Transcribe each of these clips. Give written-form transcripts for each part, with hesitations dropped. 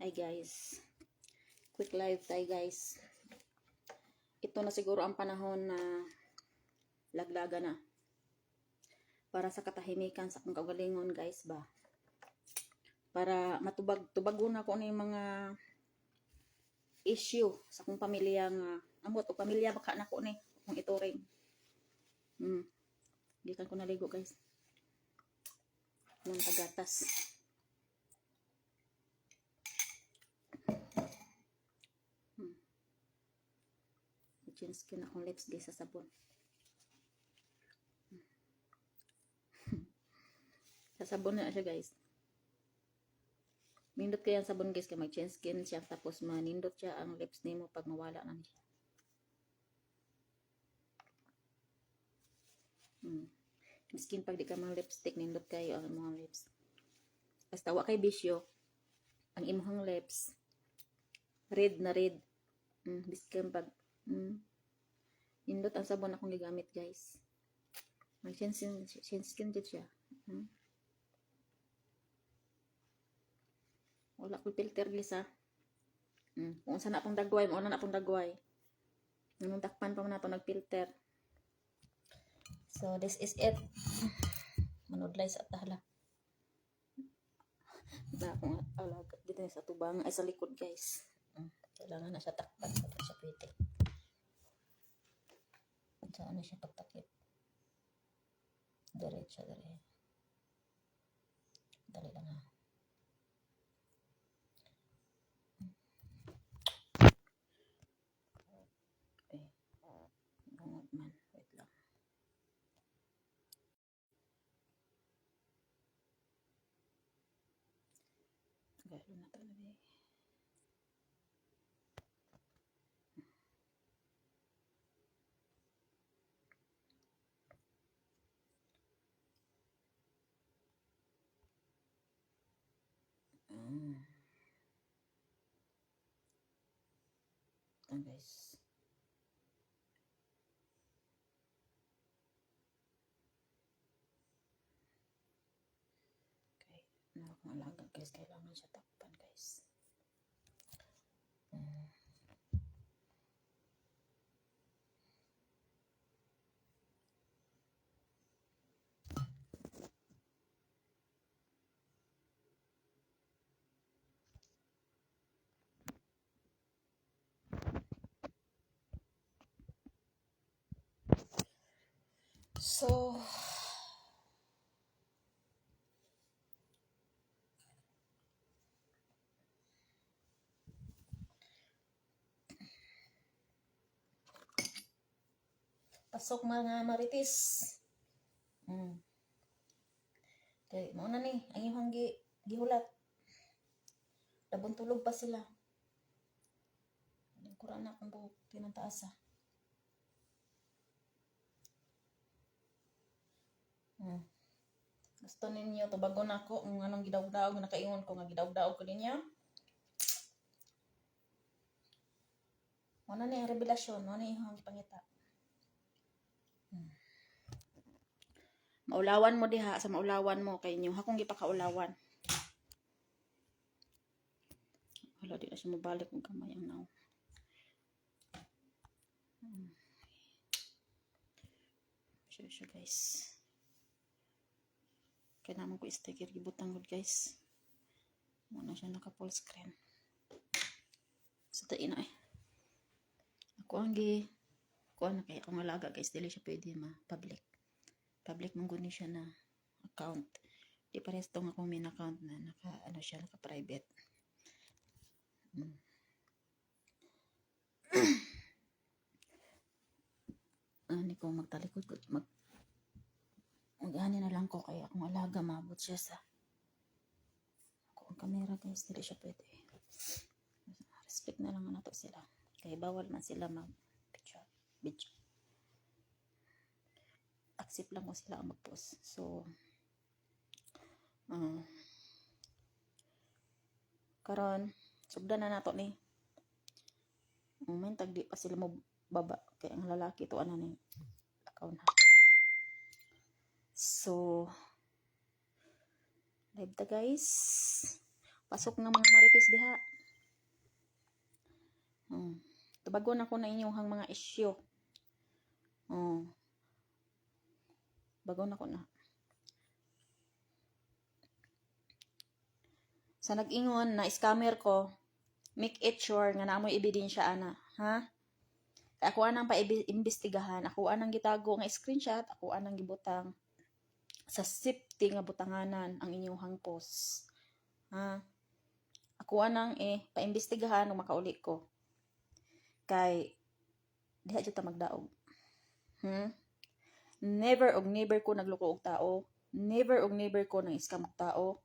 Hi guys, quick live tayo guys. Ito na siguro ang panahon na laglaga na para sa katahimikan sa akong kagalingon guys ba, para matubag-tubago na ko na yung mga issue sa akong pamilya nga amot o pamilya baka na ko ni kung ituring. Gikan ko naligo guys ng tagatas. Change ko na akong lips guys sa sabon. Sa sabon na siya guys. Nindot kaya ang sabon guys kaya mag-change skin siya tapos manindot siya ang lips nimo pag mawala na siya. Miskin pag di ka mga lipstick nindot kayo ang mga lips. Basta wa kay bisyo ang imong lips red na red. Miskin pag nindot ang sabon akong gigamit guys. Mag-change skin dito siya. Wala ko filter guys ha. Kung saan na pong dagway, mauna na pong dagway. Nung takpan pa man nato nag-filter. So this is it. Manudlay sa tahala. Na akong alagat dito sa tubang ay sa likod guys. Kailangan na siya takpan para siya pwede. Saan na siya pagtakip. Diretso. Dali lang ha. Bungod man. Wait lang. Galo na ito na eh. Guys. Okay. Na akong alaga guys. Kailangan siya takpan guys. So, pasok mga marites. Okay, mauna ni ang iyong gihulat. Labon tulog pa sila. Kurang na akong buhok tinataasa. Gusto ninyo tubago na ako kung anong gidawdaog na nakaingon ko nga gidawdaog ko ninyo. Mauna ni ang revelasyon, mauna ni ang pangita. Maulawan mo diha sa maulawan mo kay inyo akong gipakaulawan. Wala di na siya mabalik kung kamay ang naw. Siya guys. Kaya naman ko sticker gibutang good guys. Muna siya naka full screen. So tain na eh. Ako ang kuha na kaya akong alaga guys. Dili siya pwede ma-public. Public mong guni siya na account. Di pares tong akong main account na naka-private. Ani ko magtalikod ko mag-ani na lang ko kaya akong alaga maabot siya sa ako ang camera guys. Dili siya pwede. Respect na lang nato sila. Kaya bawal man sila video. Accept lang ko sila ang mag-post. So, karon sugdan na nato ni. May tagdi pa sila mo baba. Kaya ang lalaki to ano ni account na. So, live ta guys. Pasok ng mga marites diha. Tubagon ako na inyong mga isyu. Bagon ako na. Sa nag-ingon na scammer ko, make it sure nga naamoy ebidensya ana, ha? Kaya ako anang pa-imbestigahan, ako anang gitago nga screenshot, ako anang gibutang sa safety nga butanganan ang inyong post. Ha? Ako anang pa-imbestigahan kung makauli ko. Kay diha jud ta magdaog. Never ko nagloko og tao. Never ko nang scam og tao.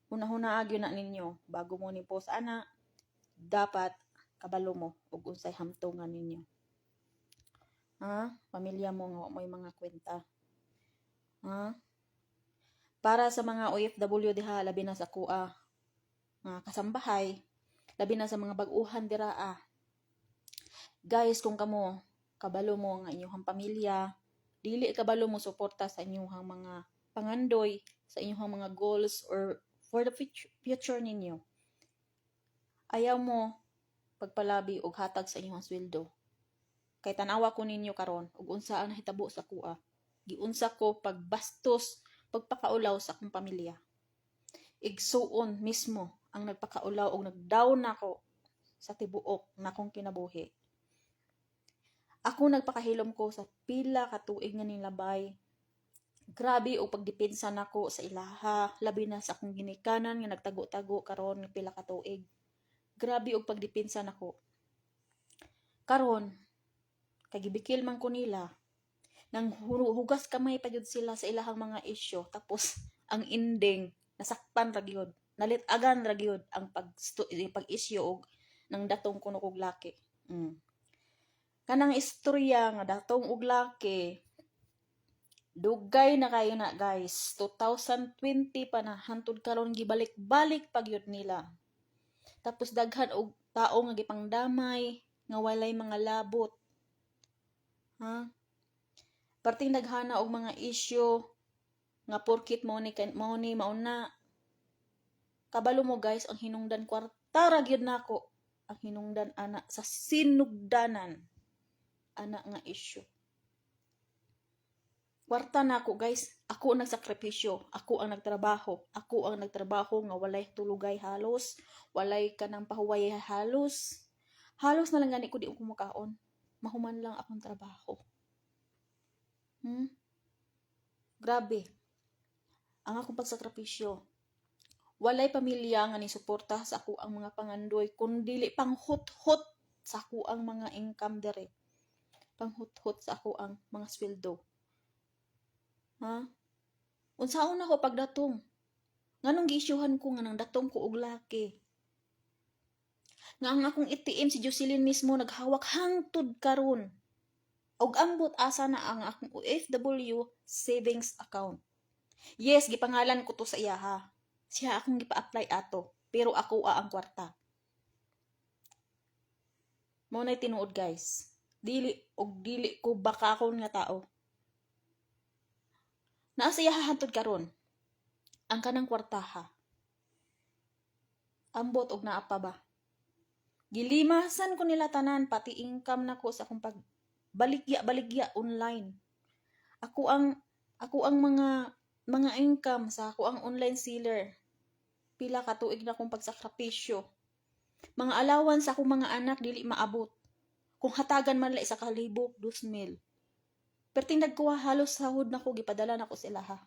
Hunahuna agyo na ninyo bago mo ni post ana, dapat kabalo mo ug unsay hamtungan ninyo. Ha? Pamilya mo nga may mga kwenta. Ha? Para sa mga OFW diha, labi na sa kuha nga kasambahay, labi na sa mga bag-uhan dira Guys, kung kamo kabalo mo nga inyong pamilya, dili kabalo mo suporta sa inyong mga pangandoy, sa inyong mga goals or for the future ninyo. Ayaw mo pagpalabi og hatag sa inyong sweldo. Kay tanawa ko ninyo karon ug unsa ang nahitabo sa kuha. Giunsa ko pagbastos, pagpakaulaw sa akong pamilya. Igsuon mismo ang nagpakaulaw og nagdown nako sa tibuok na akong kinabuhi. Ako nagpakahilom ko sa pila ka tuig nga nilabay. Grabe og pagdepensa nako sa ilaha, labi na sa akong ginikanan nga nagtago-tago karon nga pila ka tuig. Grabe og pagdepensa nako. Karon kay gibikil man ko nila, nang hugas kamay pa gyud sila sa ilahang mga isyu, tapos ang ending nasakpan ra gyud, nalitagan ra gyud ang pag-isyu og nang datong kuno kog laki. Kanang istorya nga datong og laki, dugay na kayo na guys. 2020 pa na hantod karon gibalik-balik pa gyud nila. Tapos daghan og tao nga gipangdamay nga walay mga labot. Ha? Parting daghana og mga isyu nga porkit mo ni mauna. Kabalo mo guys, ang hinungdan kwarta ra gyud nako. Ang hinungdan ana sa sinugdanan ana nga isyu. Kwarta nako guys, ako ang nagsakripisyo, ako ang nagtrabaho nga walay tulugay halos, walay kanang pahuway halos. Halos na lang gani ko di ko makaon. Mahuman lang akong trabaho. Grabe. Ang akong pagsakripisyo. Walay pamilya nga ni suporta sa ako ang mga pangandoy, kundi panghut-hut sa ako ang mga income dire. Panghut-hut sa ako ang mga sweldo. Ha? Unsaon ako pagdatong? Nganong giisyuhan ko nga nang datong ko og laki? Nga ang akong ATM si Jocelyn mismo naghawak hangtod karon. Og ambot asa na ang akong OFW savings account. Yes, gipangalan ko to sa iya ha. Siya akong gipa-apply ato, pero ako ang kwarta. Mao nay tinuod guys. Dili ko bakakon nga tao. Naa sa iya hantod karon. Ang kanang kwarta ha. Ambot og naa pa ba? Gilimasan ko nila tanan, pati income nako sa akong baligya online. Ako ang mga income sa ako ang online seller. Pila ka tuig na akong pagsakripisyo. Mga allowance sa akong mga anak dili maabot. Kung hatagan man la 1,000, 2,000. Perting nagkuha halos sahod nako gipadala nako sila ha.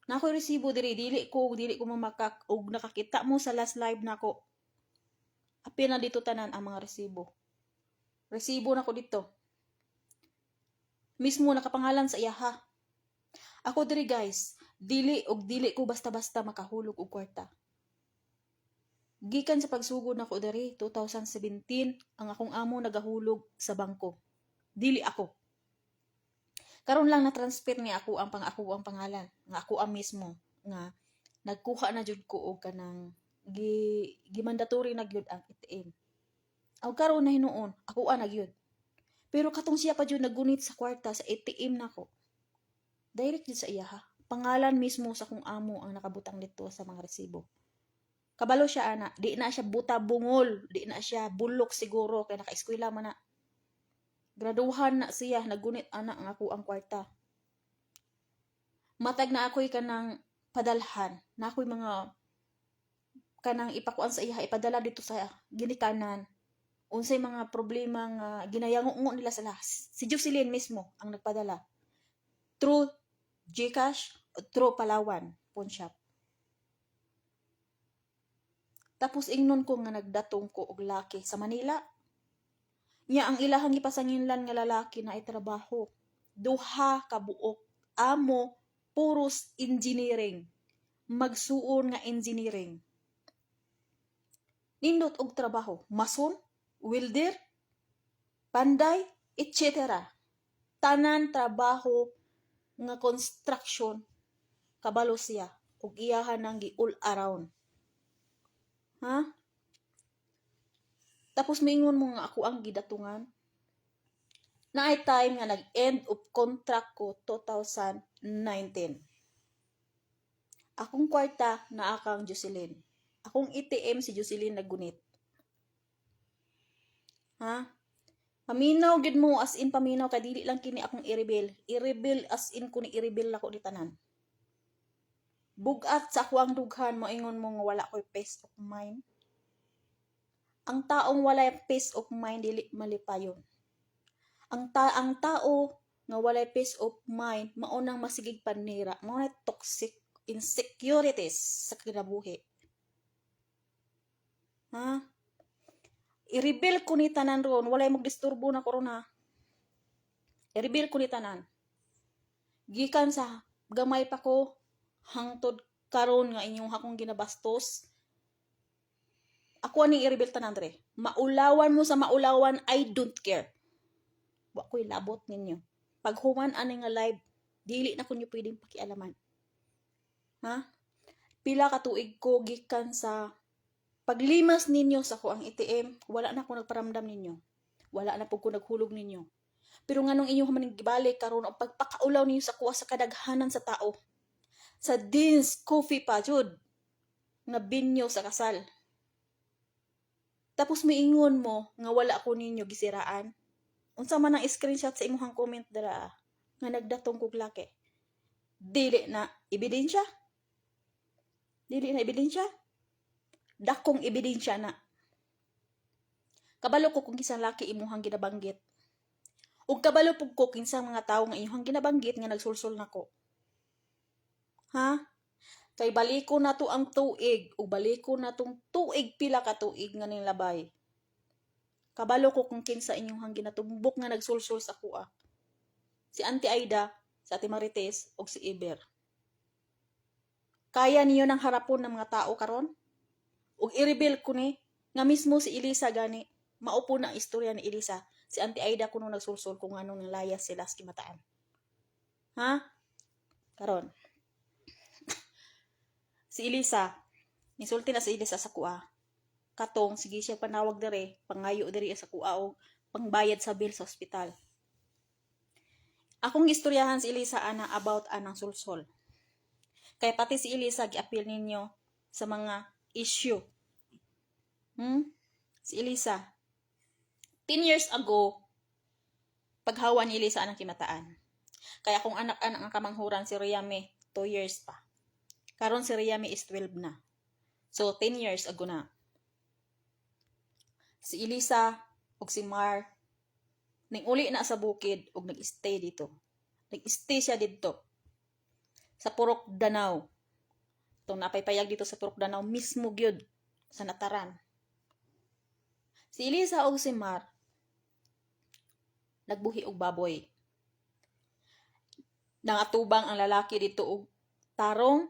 Na ako resibo dili ko mamakak og nakakita mo sa last live nako. Apil na dito tanan ang mga resibo. Resibo nako dito. Mismo nakapangalan sa iya ha. Ako diri guys, dili ko basta-basta makahulog og kwarta. Gikan sa pagsugod nako diri 2017, ang akong amo nagahulog sa bangko. Dili ako. Karon lang na transfer ni ako ang pangalan, nga ako ang mismo nga nagkuha na jud ko og kanang gimandatory na gyud ang ATM. Aw karon na hinuon, ako ang nagyud. Pero katong siya pa jud nagunit sa kwarta sa ATM nako. Direct jud sa iya ha. Pangalan mismo sa kong amo ang nakabutang dito sa mga resibo. Kabalo siya ana, di na siya buta bungol, di na siya bulok siguro kay naka-eskwela man na. Graduhan na siya, nagunit ana nga ako ang kwarta. Matag na ako'y kanang padalhan, na ako'y mga kanang ipakuan sa iya, ipadala dito sa ginikanan. Unsay mga problema nga ginayango nila sa lahas. Si Jocelyn mismo ang nagpadala. Through GCash, through Palawan, pawn shop. Tapos ingnon ko nga nagdatong ko og laki sa Manila. Nya ang ilahang gipasanginlan nga lalaki na ay trabaho. Duha ka buok. Amo, puros engineering. Magsuon nga engineering. Nindot og trabaho. Mason, welder, panday, etc. Tanan trabaho nga construction. Kabalo siya. Ug iyahan nang gi-all around. Ha? Tapos mingon mo nga ako ang gidatungan. Naay time nga nag-end of contract ko 2019. Akong kwarta na akang Jocelyn. Akong ATM si Jocelyn naggunit. Ha? Paminaw gid mo as in paminaw kay dili lang kini akong i-reveal. I-reveal as in kuni i-reveal ako ni tanan. Bugat sa ako ang dughan, moingon mo nga wala ko'y peace of mind. Ang taong wala peace of mind, dili malipayon. Ang tao nga wala peace of mind, maunang masigig panira, maunang toxic insecurities sa kinabuhi. Ha? I-reveal ko ni tanan ron, walay magdisturbo na korona. I-reveal ko ni tanan. Gikan sa gamay pa ko, hangtod karon nga inyong akong ginabastos. Ako ani i-reveal tanan dre. Maulawan mo sa maulawan, I don't care. Wa ko'y labot ninyo. Pag human ani nga live, dili na ko nyo pwedeng pakialaman. Ha? Pila ka tuig ko gikan sa paglimas ninyo sa ko ang ATM, wala na ko nagparamdam ninyo. Wala na po ko naghulog ninyo. Pero nganong inyong maning gibalik karon ang pagpakaulaw ninyo sa kuha sa kadaghanan sa tao. Sa Dean's Coffee pa, jud. Nga binyo sa kasal. Tapos miingon mo nga wala ko ninyo gisiraan. Unsa man ang screenshot sa imuhang comment dara nga nagdatong kog laki. Dili na ebidensya. Dili na ebidensya. Dakong ebidensya na. Kabalo ko kung kisang laki imuhang ginabanggit. Ug kabalo pug ko kinsang mga tawo nga imuhang ginabanggit nga nagsulsol nako. Ha? Kay baliko na to ang tuig ug baliko na tong tuig pila ka tuig nga nilabay. Kabalo ko kung kinsa inyong ginatumbok nga nagsulsul sa kuha. Si Auntie Aida, si Ate Marites, o si Iber. Kaya niyo nang harapon ng mga tao karon? Ug i-reveal ko ni, nga mismo si Elisa gani, maupo na ang istorya ni Elisa. Si Auntie Aida kuno nagsulsul kung anong nilayas sila sa kimataan. Ha? Karon. Si Elisa, nisulti na si Elisa sa kuha. Katong, sige siya panawag dere, pangayo dere sa kuha o pangbayad sa bill sa ospital. Akong istoryahan si Elisa ana about anang sulsol. Kaya pati si Elisa gi-appeal ninyo sa mga issue. Si Elisa, 10 years ago, paghawa ni Elisa anang kimataan. Kaya kung anak-anak ang kamanghuran si Riame, 2 years pa. Karon si Riame is 12 na. So, 10 years ago na. Si Elisa ug si Mar ning uli na sa bukid ug nag-stay dito. Nag-stay siya dito sa Purok Danau. Itong napaypayag dito sa Purok Danau mismo gyud sa Nataran. Si Elisa ug si Mar nagbuhi og baboy. Nangatubang ang lalaki dito og tarong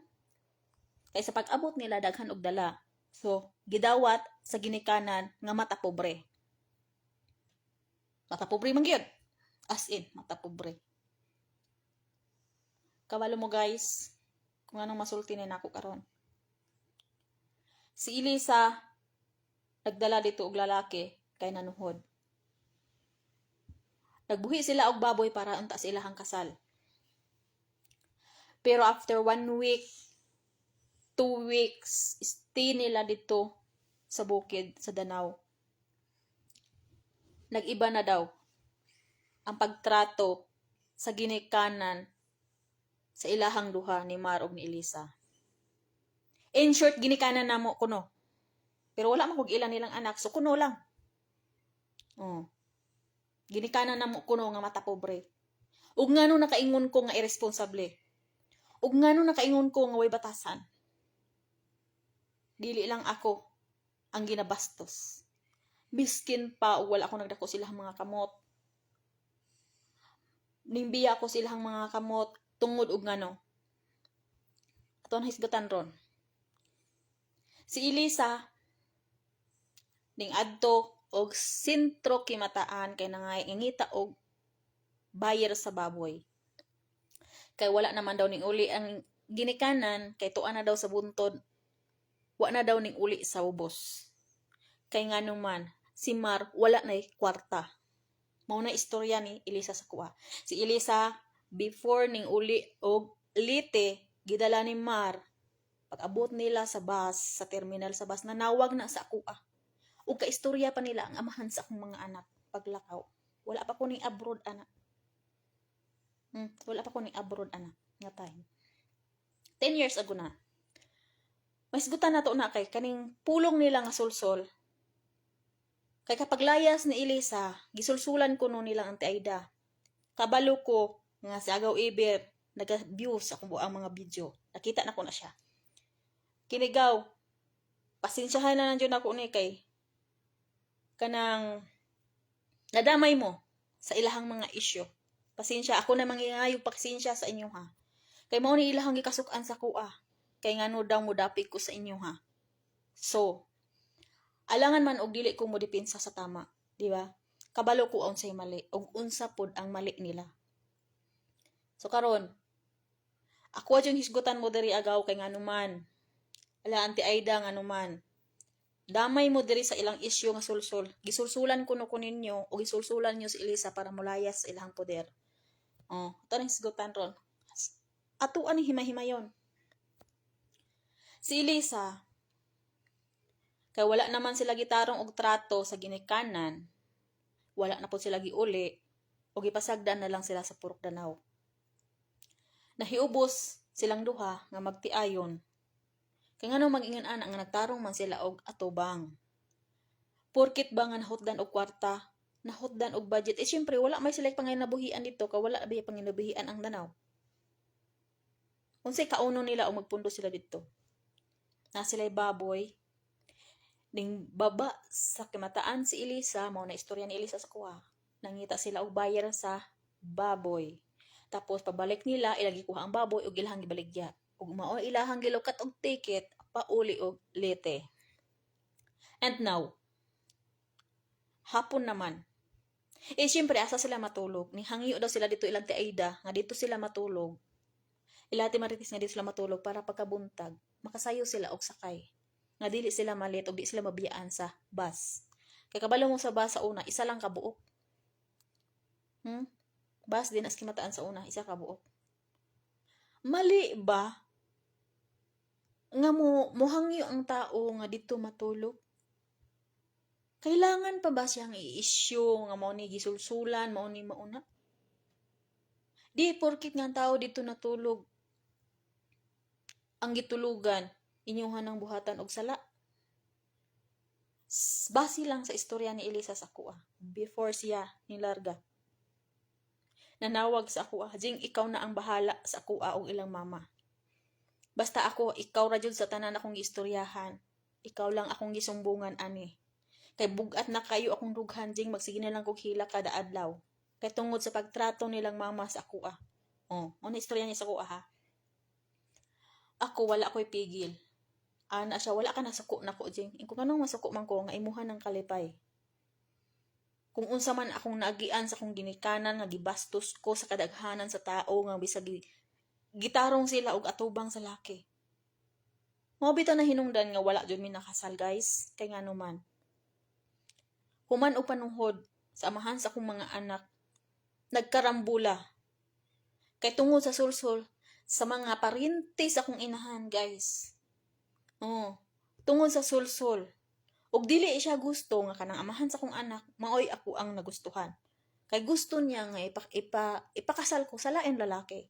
kay sa pag-abot nila daghan og dala. So, gidawat sa ginikanan nga mata pobre. Mata pobre man gyud. As in, mata pobre. Kabalo mo guys, kung anong masulti na nako karon. Si Elisa nagdala dito og lalaki kay nanuhod. Nagbuhi sila og baboy para unta sila hang kasal. Pero after 1 week, 2 weeks stay nila dito sa bukid, sa Danau. Nag-iba na daw ang pagtrato sa ginikanan sa ilahang duha ni Mar ug ni Elisa. In short, ginikanan na mo kuno. Pero wala man kog ilan nilang anak, so kuno lang. Oh. Ginikanan na mo kuno nga mata pobre. Ug ngano nakaingon ko nga irresponsable. Ug ngano nakaingon ko nga way batasan. Dili lang ako ang ginabastos. Miskin pa ug wala ako nagdako silang mga kamot. Nimbiya ko silang mga kamot tungod og ngano. Aton hisgutan ron. Si Elisa ning adto og sentro kimataan kay nangangita og buyer sa baboy. Kay wala naman daw ning uli ang ginikanan kay tuwa na daw sa buntod. Wa na daw ning uli sa ubos. Kay nganong man si Mar wala nay kwarta. Mao na istorya ni Elisa sa kuha. Si Elisa before ning uli og lite gidala ni Mar pag-abot nila sa bus, sa terminal sa bus, nanawag na sa kuha. Ug kaistorya pa nila ang amahan sa akong mga anak paglakaw. Wala pa ko ning abroad anak. Wala pa ko ning abroad anak nga time. 10 years ago na. Mas gutan na to na kay kaning pulong nila nga sulsol. Kay kapag layas ni Elisa, gisulsulan ko no nilang Auntie Aida. Kabalo ko nga si Agaw Iber, nag-views ako ang mga video. Nakita na ko na siya. Kinigaw, pasensyahan na nandiyon ako ni kay kanang nadamay mo sa ilahang mga isyo. Pasensya, ako na mangingayog pasensya sa inyo ha. Kay mao ni ilahang gikasukan sa kuha. Kay ngano daw mo dapig ko sa inyo ha. So, alangan man og dili ko mo depensa sa tama, di ba? Kabalo ko unsay mali ug unsa pod ang mali nila. So karon, ako adjong hisgutan mo diri agaw kay ngano man. Ala Auntie Aida ngano man. Damay mo diri sa ilang isyu nga sulsol. Gisulsulan ko no kuninyo o gisulsulan nyo si Elisa para mulayas sa ilang poder. Oh, tanang hisgutan ron. Atuan ni himay-himayon. Si Elisa, kay wala naman sila gitarong og trato sa ginikanan, wala na po sila giuli, o gipasagdan na lang sila sa Purok Danau. Nahiubos silang duha nga magtiayon. Kay ngano mag-ingan-ana nga nagtarong man sila og atubang. Porkit ba nga nahutdan og kwarta, nahutdan og budget, syempre wala may sila panginabuhian dito, kay wala ba panginabuhian ang Danau. Unsay kauno nila o magpundo sila dito. Na sila'y baboy, ning baba sa kimataan si Elisa, mao na istorya ni Elisa sa kuha. Nangita sila og buyer sa baboy. Tapos pabalik nila, ilagi kuha ang baboy ug ilahang gibaligya. Ug mao ilahang gilukat og ticket pauli og lete. And now, hapon naman. Siyempre asa sila matulog. Ning hangyo daw sila dito ilang Aida nga dito sila matulog. Ilati maritis nga dito sila matulog para pagkabuntag makasayo sila og sakay. Nga dili sila malit o di sila mabiyaan sa bus. Kay kabalo mo sa bus sa una, isa lang kabuok. Bus din as kimataan sa una, isa kabuok. Mali ba nga mohangyo ang tao nga dito matulog? Kailangan pa ba siyang i-issue nga mao ni gisulsulan, mao ni mauna? Di porkit nga tao dito natulog ang gitulugan, inyuhan ng buhatan og sala. Base lang sa istorya ni Elisa sa kuha before siya nilarga. Nanawag sa kuha, jing ikaw na ang bahala sa kuha og ilang mama. Basta ako, ikaw ra jud sa tanan akong istoryahan. Ikaw lang akong gisumbungan ani. Kay bugat na kayo akong dughan, jing magsige na lang kog hila kada adlaw. Kay tungod sa pagtrato nilang mama sa kuha. Ano istorya niya sa kuha ha? Ako wala ko'y pigil. Ana siya, wala ka nasuko na ko, jing. Kung anong masuko man ko, nga imuhan ng kalipay. Kung unsa man akong naagian sa akong ginikanan, nga gibastos ko sa kadaghanan sa tao, nga bisag gitarong sila og atubang sa laki. Mao bitaw na hinungdan nga wala jud mi nakasal, guys. Kay ngano man. Human og panunghod sa amahan sa akong mga anak, nagkarambula. Kay tungod sa sulsol, sa mga parintis akong inahan, guys. Oh, tungod sa sulsol. Ug dili siya gusto nga kanang amahan sa kong anak, maoy ako ang nagustuhan. Kay gusto niya nga ipakasal ko sa laing lalaki.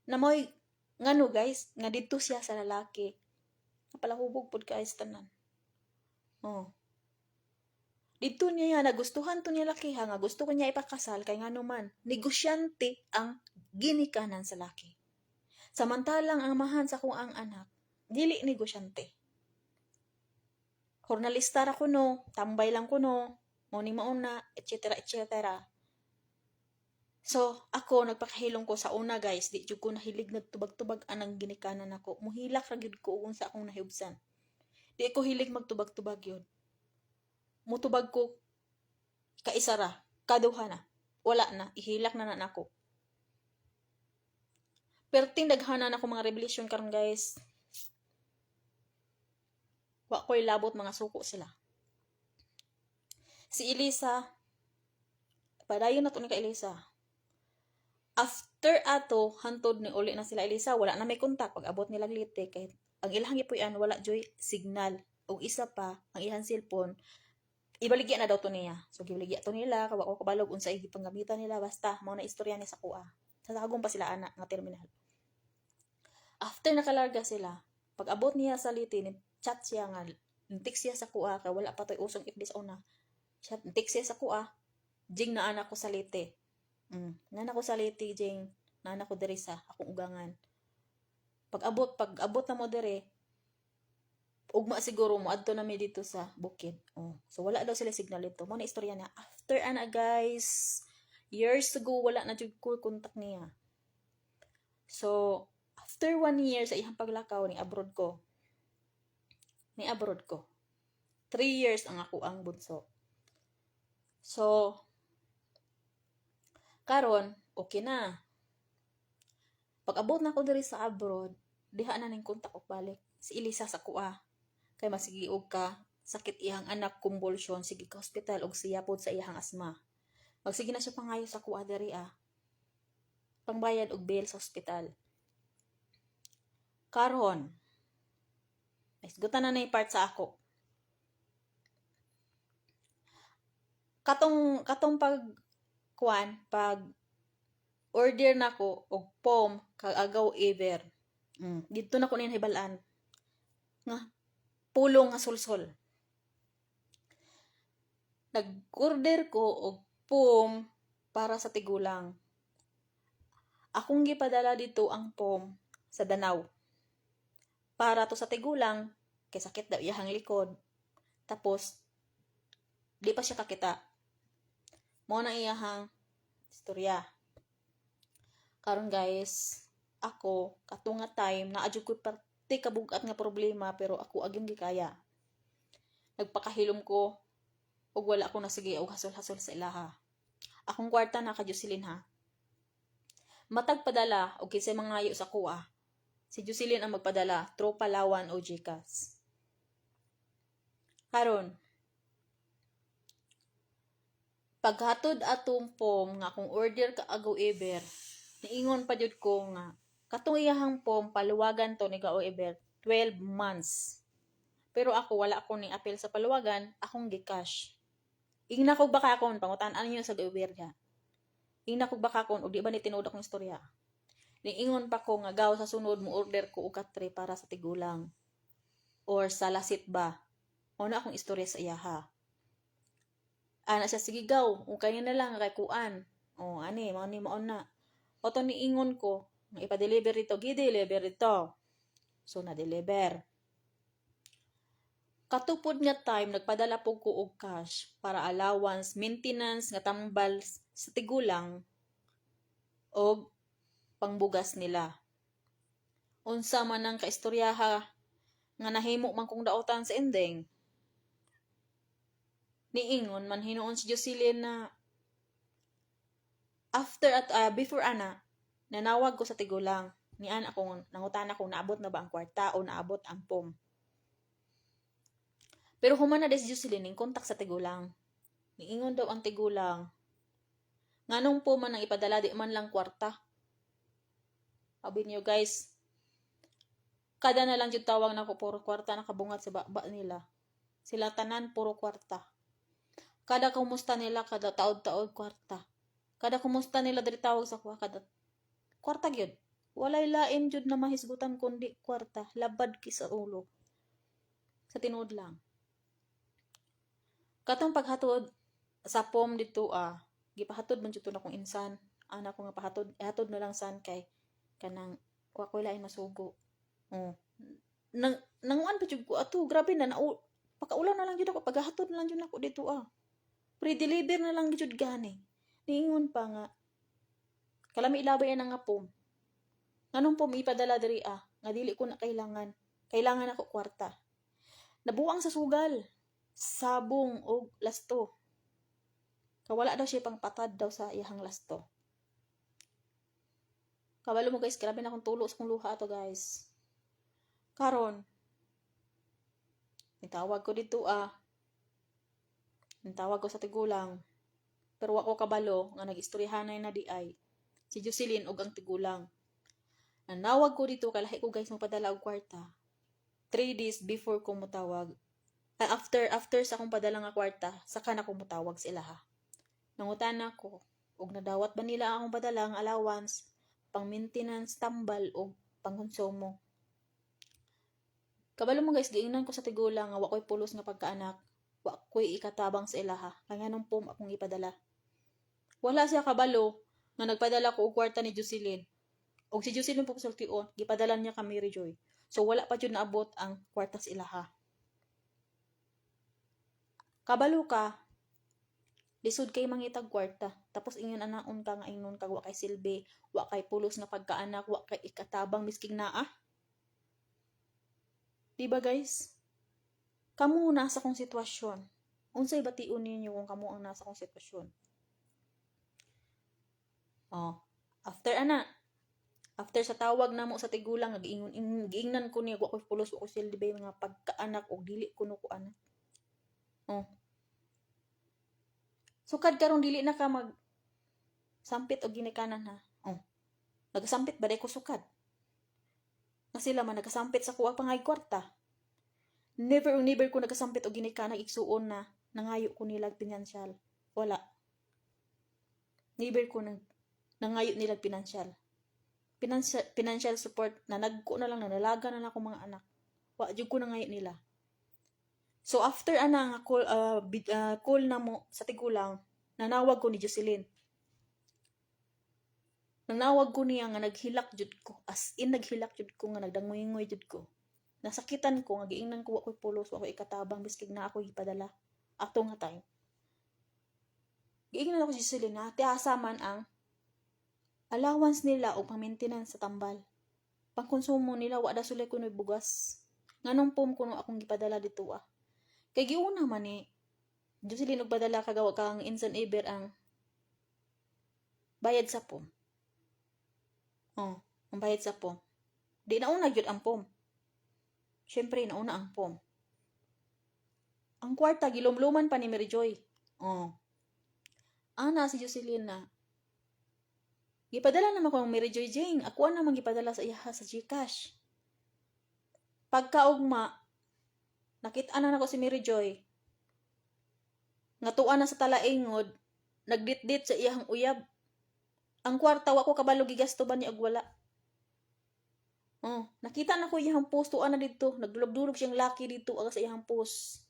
Na mo'y ngano guys, nga dito siya sa lalaki. Napalahubog pod guys tanan. Oh. Dito niya nagustuhan to niya laki ha, nga gusto ko niya ipakasal kay ngano man, negosyante ang ginikanan sa laki. Samantalang ang amahan sa kong ang anak, dili negosyante. Jornalista ra ko no, tambay lang ko no, muni mauna, etc. etc. So, ako, nagpakahilong ko sa una, guys. Di jud ko nahilig nagtubag-tubag anang ginikanan ako. Muhilak ra gyud ko kung sa akong nahibsan. Di ko hilig magtubag-tubag yun. Mutubag ko, kaisa ra, kaduha na. Wala na, ihilak na ako. Pero tindaghanan ako mga revelation karon guys. Wa ko'y labot mga suko sila. Si Elisa, padayon na to ni ka Elisa. After ato, hantod ni uli na sila Elisa, wala na may kontak pag abot nila Leyte. Kay ang ilang ipuyan, wala joy signal. O isa pa, ang ilang cellphone, ibaligya na daw to niya. So, gibaligya to nila, kawa ko kabalog, unsa igipanggamitan nila, basta, mga na istorya ni sa kuha. Sasagong pa sila anak, nga terminal. After nakalarga sila, pag abot niya sa Leyte, chat siya nga, text siya sa kuha, kaya wala pa to'y usong ifdis una. Text siya sa kuha, jing na anak ko sa Leyte. Nana ko sa Leyte, jing, nana ko diri sa akong ugangan. Pag abot na mo diri, ugma siguro mo adto na mi dito sa bukid. So wala daw sila signal dito. Mo na istorya na. After ana guys, years ago wala na jud ko contact niya. So after 1 year sa iyang paglakaw ni abroad ko. 3 years ang ako ang bunso. So karon okay na. Pag abot na ko diri sa abroad, diha na ning kontak og balik si Elisa sa kuha. Kay masigiog ka, sakit iyang anak, convulsion, sige ka hospital og siya pod sa iyang asma. Magsige na siya pangayo sa kuha diri pangbayad og bill sa hospital. Karon, isgutan na yung part sa ako. Katong pag order na ko og POM kag agaw ever. Dito na ko nin hibalaan. Nga pulong nga sulsol. Nag-order ko og POM para sa tigulang. Akong gipadala dito ang POM sa Danau. Para to sa tigulang, kay sakit daw iyang likod. Tapos, di pa siya kakita. Mo na iyahang istorya. Karon guys, ako, katunga time, naadyo ko parte kabugat nga problema, pero ako agyong gikaya. Nagpakahilom ko, og wala ko na sige, og hasol-hasol sa ilaha. Akong kwarta na ka Jocelyn ha. Matag padala, og kinsay mangayo sa kuha. Si Jocelyn ang magpadala, through Palawan o GCash. Karon, paghatod atong POM nga kung order ka agaw ever, niingon pa jud ko nga katong iyahang POM paluwagan to ni agaw ever 12 months. Pero ako wala ako ning appeal sa paluwagan, akong GCash. Ingna kog bakakon pangutan-an niyo sa ever ya. Ingna kog bakakon og di ba ni tinuod akong istorya. Niingon pa ko nga gaw sa sunod mo order ko og katre para sa tigulang or sa lasit ba. Una akong istorya sa iyaha. Ana siya sige gaw, o kaya na lang kay kuan. Ani mao ni mao na. O to niingon ko, nga ipa-deliver ito, gi-deliver ito. So na deliver. Katupod nga time nagpadala po ko og cash para allowance, maintenance nga tambal sa tigulang og pangbugas nila. Unsa man ang kaistoryaha nga nahimo man kong daotan sa ending. Niingon man hinuon si Jocelyn na after before ana nanawag ko sa tigulang ni ana akong nangutan ako naabot na ba ang kwarta o naabot ang POM. Pero human na si Jocelyn ning kontak sa tigulang. Niingon daw ang tigulang nganong POM man ang ipadala di man lang kwarta. Sabi niyo guys, Kada na lang jud tawag nako puro kwarta nakabungat sa baba nila. Sila tanan puro kwarta. Kada kumusta nila kada taod-taod kwarta. Kada kumusta nila diri tawag sa kuha kada kwarta gyud. Walay lain jud na mahisgutan kundi kwarta, labad ki sa ulo. Sa tinuod lang. Katong paghatod sa pom dito gipahatod man jud to na kong insan. Ana ko nga pahatod, ihatod na lang san kay kanang wa ko lain masugo. Nanguan pa jud ko ato, grabe na pakaulan na lang jud ako, paghatod na lang jud ako dito Pre-deliver na lang jud gani. Niingon pa nga kalami ilabay na nga pom. Nganong pom ipadala diri nga dili ko na kailangan. Kailangan ako kwarta. Nabuang sa sugal, sabong og lasto. Kawala daw siya pang patad daw sa iyang lasto. Kabalo mo guys, grabe na akong tulo sa kong luha ato guys. Karon, nitawag ko dito nitawag ko sa tigulang. Pero wako kabalo nga nag-istoryahanay na di ay si Jocelyn og ang tigulang. Nanawag ko dito kay lahi ko guys magpadala og kwarta. 3 days before ko motawag. After sa akong padala nga kwarta, saka na ko motawag sa ilaha. Nangutan ako og nadawat ba nila akong padala nga allowance, pang maintenance, tambal og pangkonsumo. Kabalo mo guys, giingnan ko sa tigulang nga wa ko'y pulos nga pagkaanak, wa ko'y ikatabang sa ilaha, kaya nung pom akong ipadala. Wala siya kabalo nga nagpadala ko og kwarta ni Jocelyn. Og si Jocelyn po sultion, gipadala niya ka Mary Joy. So wala pa jud naabot ang kwarta sa ilaha. Kabalo ka, lisod kay mangitag kwarta. Tapos ingon anaon ka nga ingnon kag wa kay silbi, wa kay pulos nga pagkaanak, wa kay ikatabang misking naa. Diba guys? Kamu nasa kong sitwasyon. Unsay bation ninyo kung kamu ang nasa kong sitwasyon? After sa tawag namo sa tigulang, giingnan ko niya, wa ko'y pulos, wa ko'y silbi, mga pagkaanak, o dili ko no ko anak. Sukad karon dili na ka mag sampit o ginikanan ha. Nagasampit ba day ko sukad? Na sila man nagasampit sa kuha pangay kwarta. Never ko nagasampit o ginikanan igsuon na nangayo ko nilag pinansyal. Wala. Never ko nangayo nilag pinansyal. Financial support na nagko na lang, nanalaga na lang akong mga anak. Wa jud ko nangayo nila. So after nga call na mo sa tigulang, nanawag ko ni Jocelyn. Nanawag ko niya nga naghilak jud ko. As in naghilak jud ko nga nagdangoy-ngoy jud ko. Nasakitan ko nga giingnan ko wa ko'y pulos, wa ko'y ikatabang biskig na ako ipadala. Ato nga time. Giingnan ako si Jocelyn na tiasaman ang allowance nila o pang-maintenance sa tambal. Pangkonsumo nila wa da sulay kunoy bugas. Nganong pom kuno akong gipadala dito Kay giuna man ni Jocelyn og padala kagawa kang insan eber ang bayad sa pom. Ang bayad sa pom. Di nauna gyud ang pom. Syempre nauna ang pom. Ang kwarta gilumluman pa ni Mary Joy. Ana si Jocelyn na gipadala naman ko ang Mary Joy Jing. Ako naman gipadala sa iya sa GCash. Pagkaugma, nakita na ako si Mary Joy. Ngatuan na sa talaingod, nagdit-dit sa iyang uyab. Ang kwarta wa ko kabalo gigasto ba ni og wala. Nakita na ko iyang post tuan na dito, nagdulog-dulog siyang laki dito sa iyang post.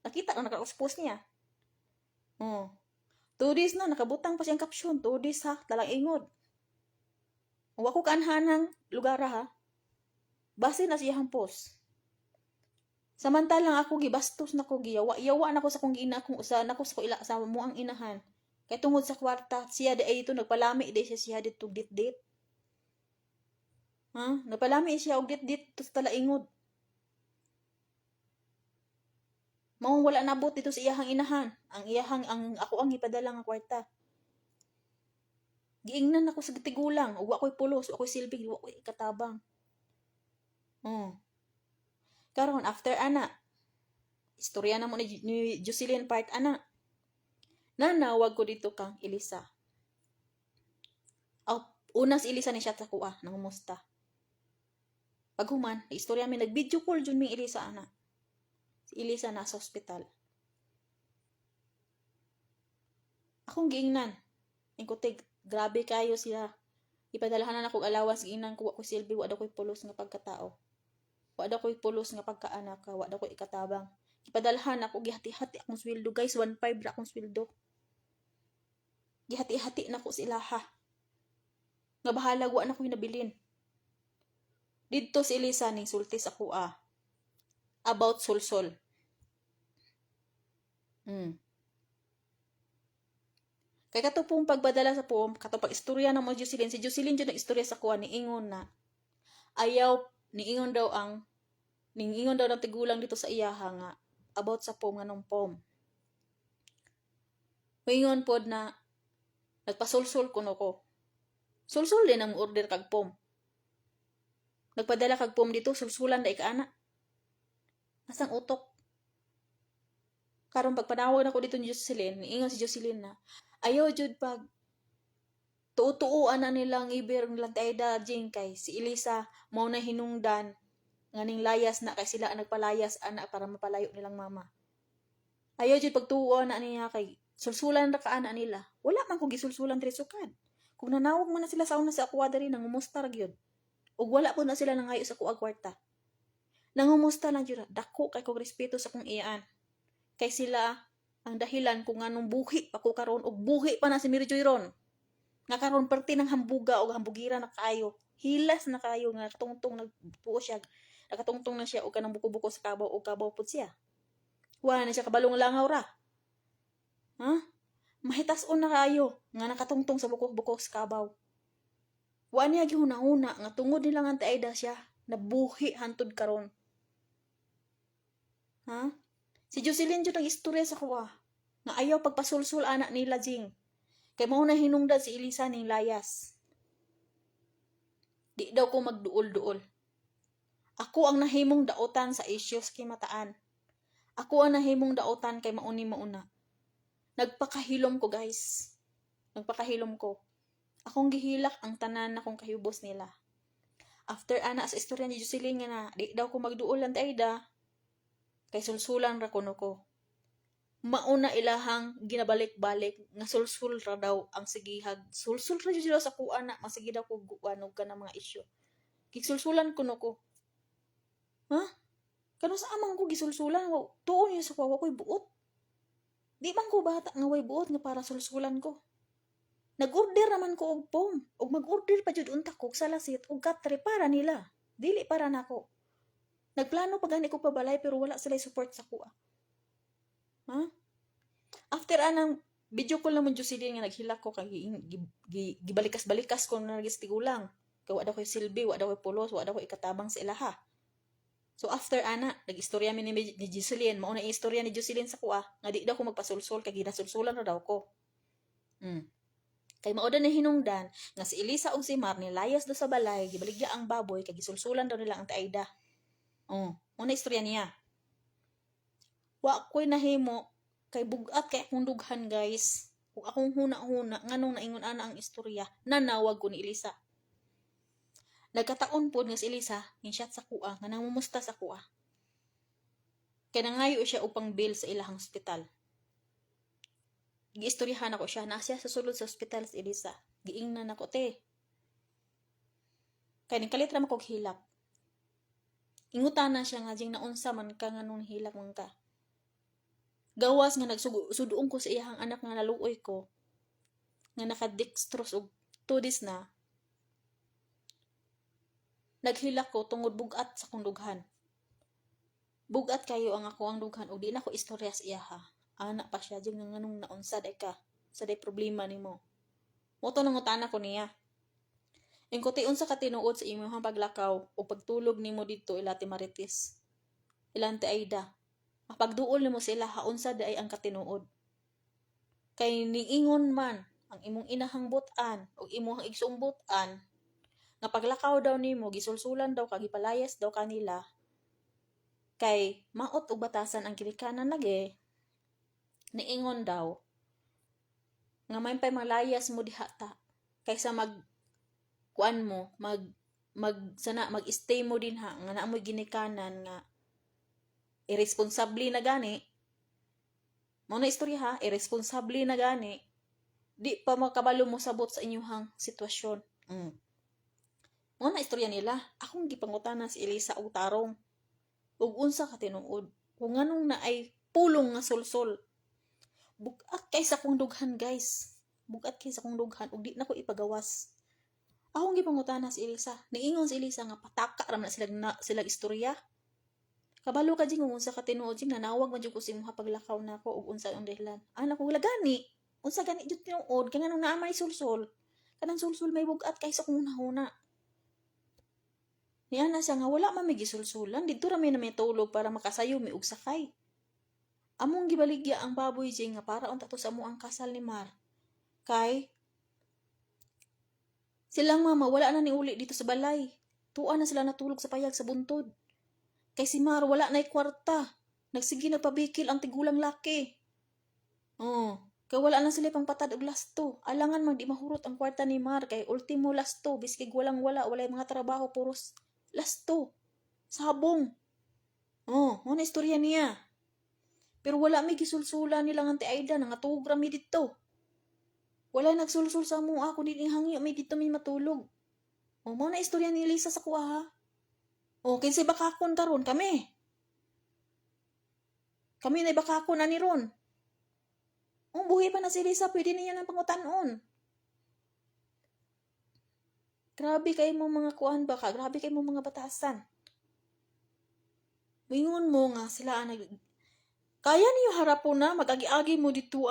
Nakita na naka-post niya. 2 days na nakabutang pa siyang caption, 2 days ha, talaingod. Wa ko kaanhanang lugar ha. Base na siyang post. Samantalang ako gibastos na ko giyawa na ko sa kong ina kung sa nako sa ila sa mo ang inahan. Kay tungod sa kwarta, siya di ay ito nagpalami di siya dito dit-dit. Nagpalami siya og dit-dit sa talaingod. Maong wala nabot dito sa iyahang inahan. Ang ako ang ipadala nga kwarta. Giingnan ako sa tigulang, wa ko'y pulos, wa ko'y silbi, wa ko'y katabang. Karon after istorya na mo ni Jocelyn part nanawag ko dito kang Elisa. Una si Elisa ni siya sa kuha, nangumusta. Paghuman, istorya mi nag-video call jud mi Elisa ana. Si Elisa nasa ospital. Akong giingnan. Ingkutig, grabe kayo sila. Ipadalahanan akong allowance giingnan ko ako silbi wa daw ko'y pulos nga pagkatao. Wa daw ko'y pulos nga pagkaanak ka, wa daw ko'y ikatabang. Ipadalahan ako gihati-hati akong sweldo guys, 1.5 ra akong sweldo. Gihati-hati na ko sila ha. Nga bahala wa na ko hinabilin. Dito si Elisa ning sultis ako about sulsol. Kay kato pong pagbadala sa poem, kato pag istorya na mo Jocelyn, si Jocelyn jud ang istorya sa kuha ni ingon na ayaw niingon daw ng tigulang dito sa iyaha nga about sa poem nganong poem. Moingon pod na nagpasulsul kuno ko. Sulsul din ang order kag poem. Nagpadala kag poem dito, sulsulan da ikaana. Asang utok. Karon pagpanawag nako dito ni Jocelyn, niingon si Jocelyn na ayaw jud pag tuo-tuoan na nilang ibir nilang taida jing kay si Elisa mao na hinungdan nganing layas na kay sila ang nagpalayas ana para mapalayo nilang mama. Ayaw jud pagtuo na niya kay sulsulan ra ka ana nila. Wala man ko gisulsulan diri sukad. Kung nanawag man na sila sa una sa akwa diri nangumusta ra gyud. Ug wala po na sila nangayo sa kuha kwarta. Nangumusta lang jud. Dako kay kog respeto sa kong iyaan. Kay sila ang dahilan kung anong buhi pa ko karon og buhi pa na si Mirjoy ron. Nga karon perti ng hambuga o hambugira na kayo. Hilas na kayo nga tungtong nagpuo siya. Nakatungtong na siya og kanang buko-buko sa kabaw o kabaw pud siya. Wala na siya kabalong langaw ra. Ha? Mahitason na kayo nga nakatungtong sa buko-buko sa kabaw. Wa niya gihuna-una nga tungod nila nga taida siya nabuhi hantud karon. Ha? Si Jocelyn jud ang istorya sa kuha nga ayaw pagpasulsul anak nila jing. Kay mao na hinungdan si Elisa ning layas. Di daw ko magduol-duol. Ako ang nahimong daotan sa issues kay mataan. Ako ang nahimong daotan kay mauni mauna. Nagpakahilom ko guys. Nagpakahilom ko. Akong gihilak ang tanan na kong kahubos nila. After ana sa istorya ni Jocelyn nga na di daw ko magduol lang taida. Kay sulsulan ra kuno ko. Mauna ilahang ginabalik-balik nga sulsul ra daw ang sigihag. Sulsul ra jud sa kuha na masigi daw ko guwanog ka ng mga isyu. Gisulsulan kuno ko. Ha? Kano sa amang ko gisulsulan? Tuon niyo sa kuha ko'y buot. Di man ko bata nga way buot nga para sulsulan ko. Nag-order naman ko og pom. Og mag-order pa jud unta ko sa lasit og katre para nila. Dili para nako. Nagplano pa gani ko pabalay pero wala sila support sa kuha. Ha? After anang video call naman Jocelyn nga naghilak ko kay gibalikas-balikas ko na nagistigulang. Kay wa daw koy silbi, wa daw koy pulos, wa daw koy ikatabang sa ilaha. So after ana, nag-istorya mi ni Jocelyn, mao na istorya ni Jocelyn sa kuha nga di daw ko magpasulsol kay ginasulsulan ra daw ko. Kay mao na hinungdan nga si Elisa ug si Mar nilayas do sa balay, gibaligya ang baboy kay gisulsulan daw nila ang taida. Mao na istorya niya. Wa ko'y nahimo kay bugat kay akong dughan guys. Kung akong huna-huna nganong naingon ana ang istorya, nanawag ko ni Elisa. Nagkataon po nga si Elisa, in-shot sa kuha, nga namumusta sa kuha. Kaya nangayo siya upang bill sa ilahang hospital. Giistoryahan ako siya, nasya sa sulod sa hospital si Elisa. Giingnan ako, te. Kaya nikalit naman kong hilak. Ingutan na siya nga, jing naunsa man ka nga nung hilak man ka. Gawas nga nagsuduong ko sa iyahang anak nga naluoy ko, nga nakadextrose og 2 days na, naghilak ko tungod bugat sa kong dughan. Bugat kayo ang ako ang dughan o di na ko istorya sa iyaha. Anak pa siya dyan nga nung naunsa day ka. Sa day problema ni mo. Moto nang utana ko niya. Ingkuti unsa ka tinuod sa imong paglakaw o pagtulog nimo dito ilati Marites. Ilante Aida. Mapagduol nimo sila haunsa day ang katinuod. Kay niingon man ang imong inahang butan o imong igsuong butan nga paglakaw daw nimo gisulsulan daw kag gipalayas daw kanila kay maot og batasan ang girikanan lagi niingon daw nga may pay malayas mo diha ta kaysa mag kuan mo mag-stay mo din ha nga naa mo'y ginikanan nga irresponsable na gani. Mao na istorya ha, irresponsable na gani. Di pa makabalo mo sabot sa inyong sitwasyon. Mao na istorya nila. Akong gipangutana si Elisa og tarong. Ug unsa ka tinuod? Kung nganong na ay pulong nga sulsol. Bugat kay sa kong dughan, guys. Bugat kay sa kong dughan ug di na ko ipagawas. Akong gipangutana si Elisa. Niingon si Elisa nga pataka ra man silang istorya. Kabalo ka jing unsa ka tinuod jing nanawag man jud ko si imong paglakaw nako ug unsa ang dahilan. Anak ko wala gani. Unsa gani jud tinuod kay nganong naa may sulsol. Kanang sulsol may bugat kay sa kong nahuna. Niya na siya nga wala man may gisulsulan didto ra may na may tulog para makasayo mi og sakay. Among gibaligya ang baboy jing nga para unta to sa amo ang kasal ni Mar. Kay silang mama wala na ni uli dito sa balay. Tuan na sila natulog sa payag sa buntod. Kay si Mar wala na'y kwarta. Nagsige nagpabikil ang tigulang laki. Kay wala na sila pang patad og lasto. Alangan man di mahurot ang kwarta ni Mar kay ultimo lasto biskig walay mga trabaho puros lasto. Sabong. Mo na istorya niya. Pero wala may gisulsulan nila nga Aida nga tuog ra mi dito. Wala nagsulsul sa amo ako din hangyo mi dito mi matulog. Mo na istorya ni Elisa sa kuha ha. Kinsay bakakon karon kami. Kami na bakakon ani ron. Buhi pa na si Lisa, pwede niya ng pangutanon. Grabe kayo mo mga kuan baka, grabe kayo mo mga batasan. Mingon mo nga sila kaya niyo harapon na mag-agi-agi mo dito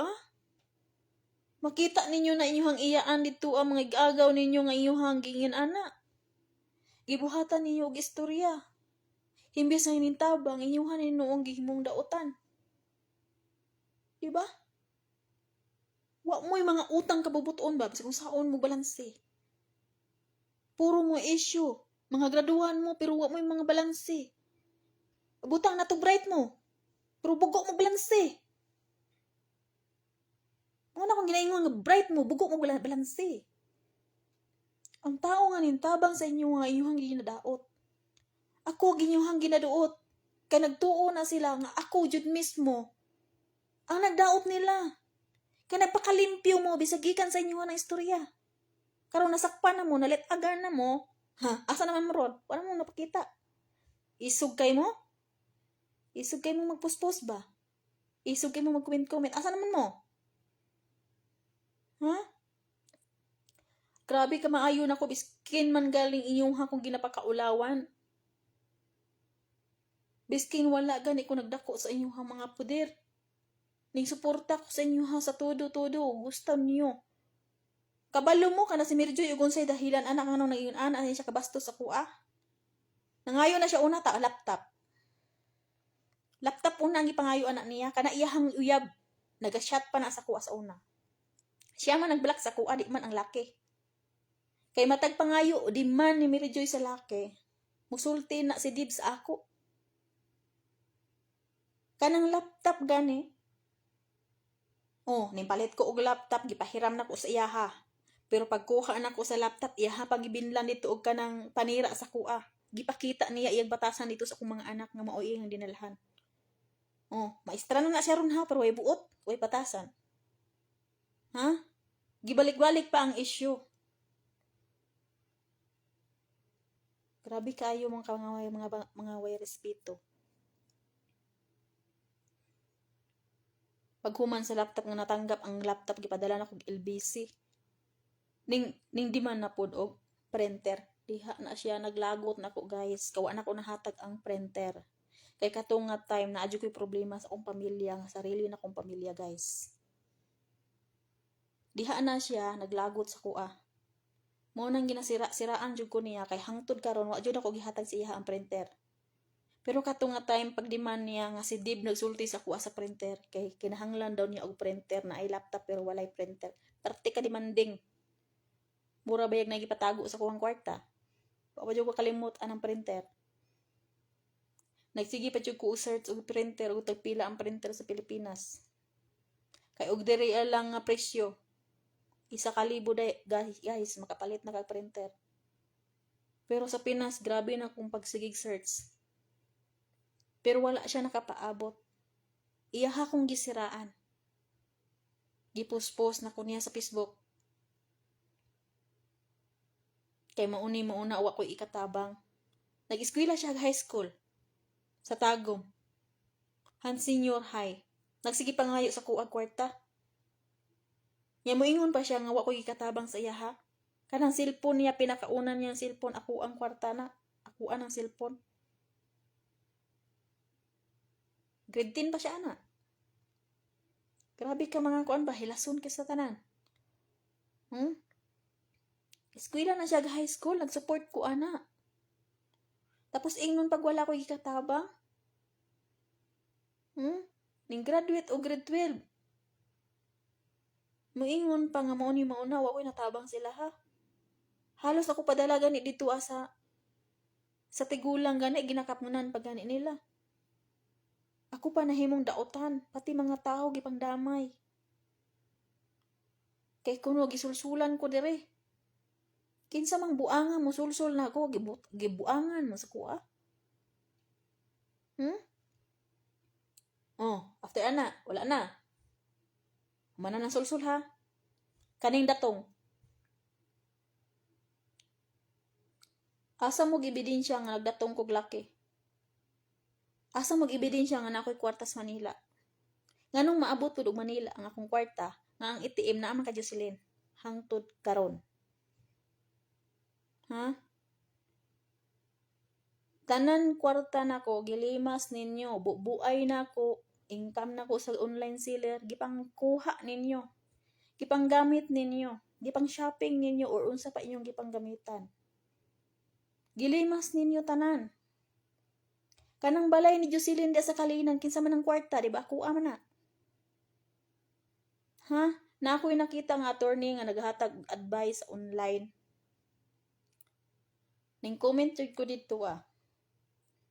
Makita ninyo na inyong iyaan dito mga igagaw ninyo nga inyong gingin ana. Gibuhatan ninyo og istorya. Himbis na hinintabang, inyuhan noong gihimong dautan. Diba? Wa mo'y mga utang kabubuton ba? Kung saon mo balanse. Puro mo issue. Mga graduhan mo, pero wa mo'y mga balanse. Butang na to bright mo. Pero bugo mo balanse. Ano kung ginaingon nga bright mo, bugo mo balanse. Ang tao nga nintabang sa inyo nga inyong ginadaot. Ako ginyuhang ginaduot. Kay nagtuo na sila nga ako jud mismo ang nagdaot nila. Kay nagpakalimpyo mo bisag gikan sa inyo nga istorya. Karon nasakpan na mo, nalitagan na mo. Asa naman mo ron? Wala mo napakita. Isug kay mo? Isug kay mo magpuspos ba? Isug kay mo mag-comment. Asa naman mo? Grabe ka maayo na ko biskin man galing inyong kung ginapakaulawan. Biskin wala gani ko nagdako sa inyong mga puder. Ning suporta ko sa inyo sa todo-todo. Gusto niyo. Kabalo mo ka na si Mirjoy ugon say dahilan anak nga nung naging anak siya kabastos sa kuha. Nangayo na siya una ta laptop. Laptop una ang ipangayo anak niya kana iyahang uyab. Naga-shot pa na sa kuha sa una. Siya man nagblock sa kuha di man ang laki. Kay matag pangayo di man ni Mirjoy sa laki. Musulti na si Dibs ako. Kanang laptop gani. Nimpalit ko og laptop, gipahiram na ko sa iyaha. Pero pagkuha na ko sa laptop, iyaha pagibinlan dito og kanang panira sa kuha. Gipakita niya iyang batasan dito sa akong mga anak nga maoy ang dinalhan. Maestra na siya ron ha, pero way buot, way batasan. Gibalik-balik pa ang issue. Grabe kayo mga way respeto. Paghuman sa laptop nga natanggap ang laptop gipadala na kog LBC. Ning di man na pud og printer. Diha na siya naglagot na ko guys. Kawa na ko nahatag ang printer. Kay katong nga time na adyo ko'y problema sa akong pamilya, nga sarili na akong pamilya guys. Diha na siya naglagot sa kuha. Mo nang ginasira-siraan jud ko niya kay hangtod karon wa jud ako gihatag sa iya ang printer. Pero katong nga time pagdiman niya nga si Dib nagsulti sa kuha sa printer kay kinahanglan daw niya og printer na ay laptop pero walay printer. Parte ka demanding. Mura bayag na gipatago sa kuhang kwarta. Wa jud ko kalimot anang printer. Nagsige pa jud ko search og printer ug tagpila ang printer sa Pilipinas. Kay og diri lang nga presyo. 1,000 guys makapalit na kag printer. Pero sa Pinas, grabe na kung pagsigig search. Pero wala siya nakapaabot. Iyaha kong gisiraan. Gipuspos na ko niya sa Facebook. Kay mauna wa ko ikatabang. Nag-eskwela siya high school. Sa Tagum. Han senior high. Nagsige pa ngayo sa kuag kwarta. Nya moingon pa siya nga wa ko ikatabang sa iya ha. Kanang cellphone niya, pinakaunan niyang cellphone, ako ang kwarta na. Ako ang cellphone. Grade 10 pa siya ana. Grabe ka mga kuan ba, hilason ka sa tanan. Eskwela na siya high school, nag-support ko ana. Tapos ingnon pag wala ko ikatabang. Ning graduate o grade 12. Moingon pa nga mauni mauna, wa ko'y natabang sila ha. Halos ako padala gani dito sa tigulang gani, ginakapmunan pag gani nila. Ako pa nahimong daotan, pati mga tao gipang damay. Kay kuno gisulsulan ko dire. Kinsa mang buangan mo sulsul na ako, gibuangan mo sa kuha. After ana, wala na. Mana na sulsul ha. Kaning datong. Asa mo gibidensya nga nagdatong kog laki? Asa mo gibidensya nga nakoy kwartas Manila? Nganong maabot pud og Manila ang akong kwarta nga ang ATM na man ka Jocelyn hangtod karon? Ha? Tanan kwarta nako gilimas ninyo, bubuay nako, income nako sa online seller, gipang kuha ninyo. Gipang gamit ninyo, gipang shopping ninyo or unsa pa inyong gipang gamitan. Gilimas ninyo tanan. Kanang balay ni Jocelyn sa Kalinan, kinsa man ang kwarta, di ba? Kuha man na. Ha? Na ako'y nakita nga attorney nga naghatag advice online. Ning comment ko dito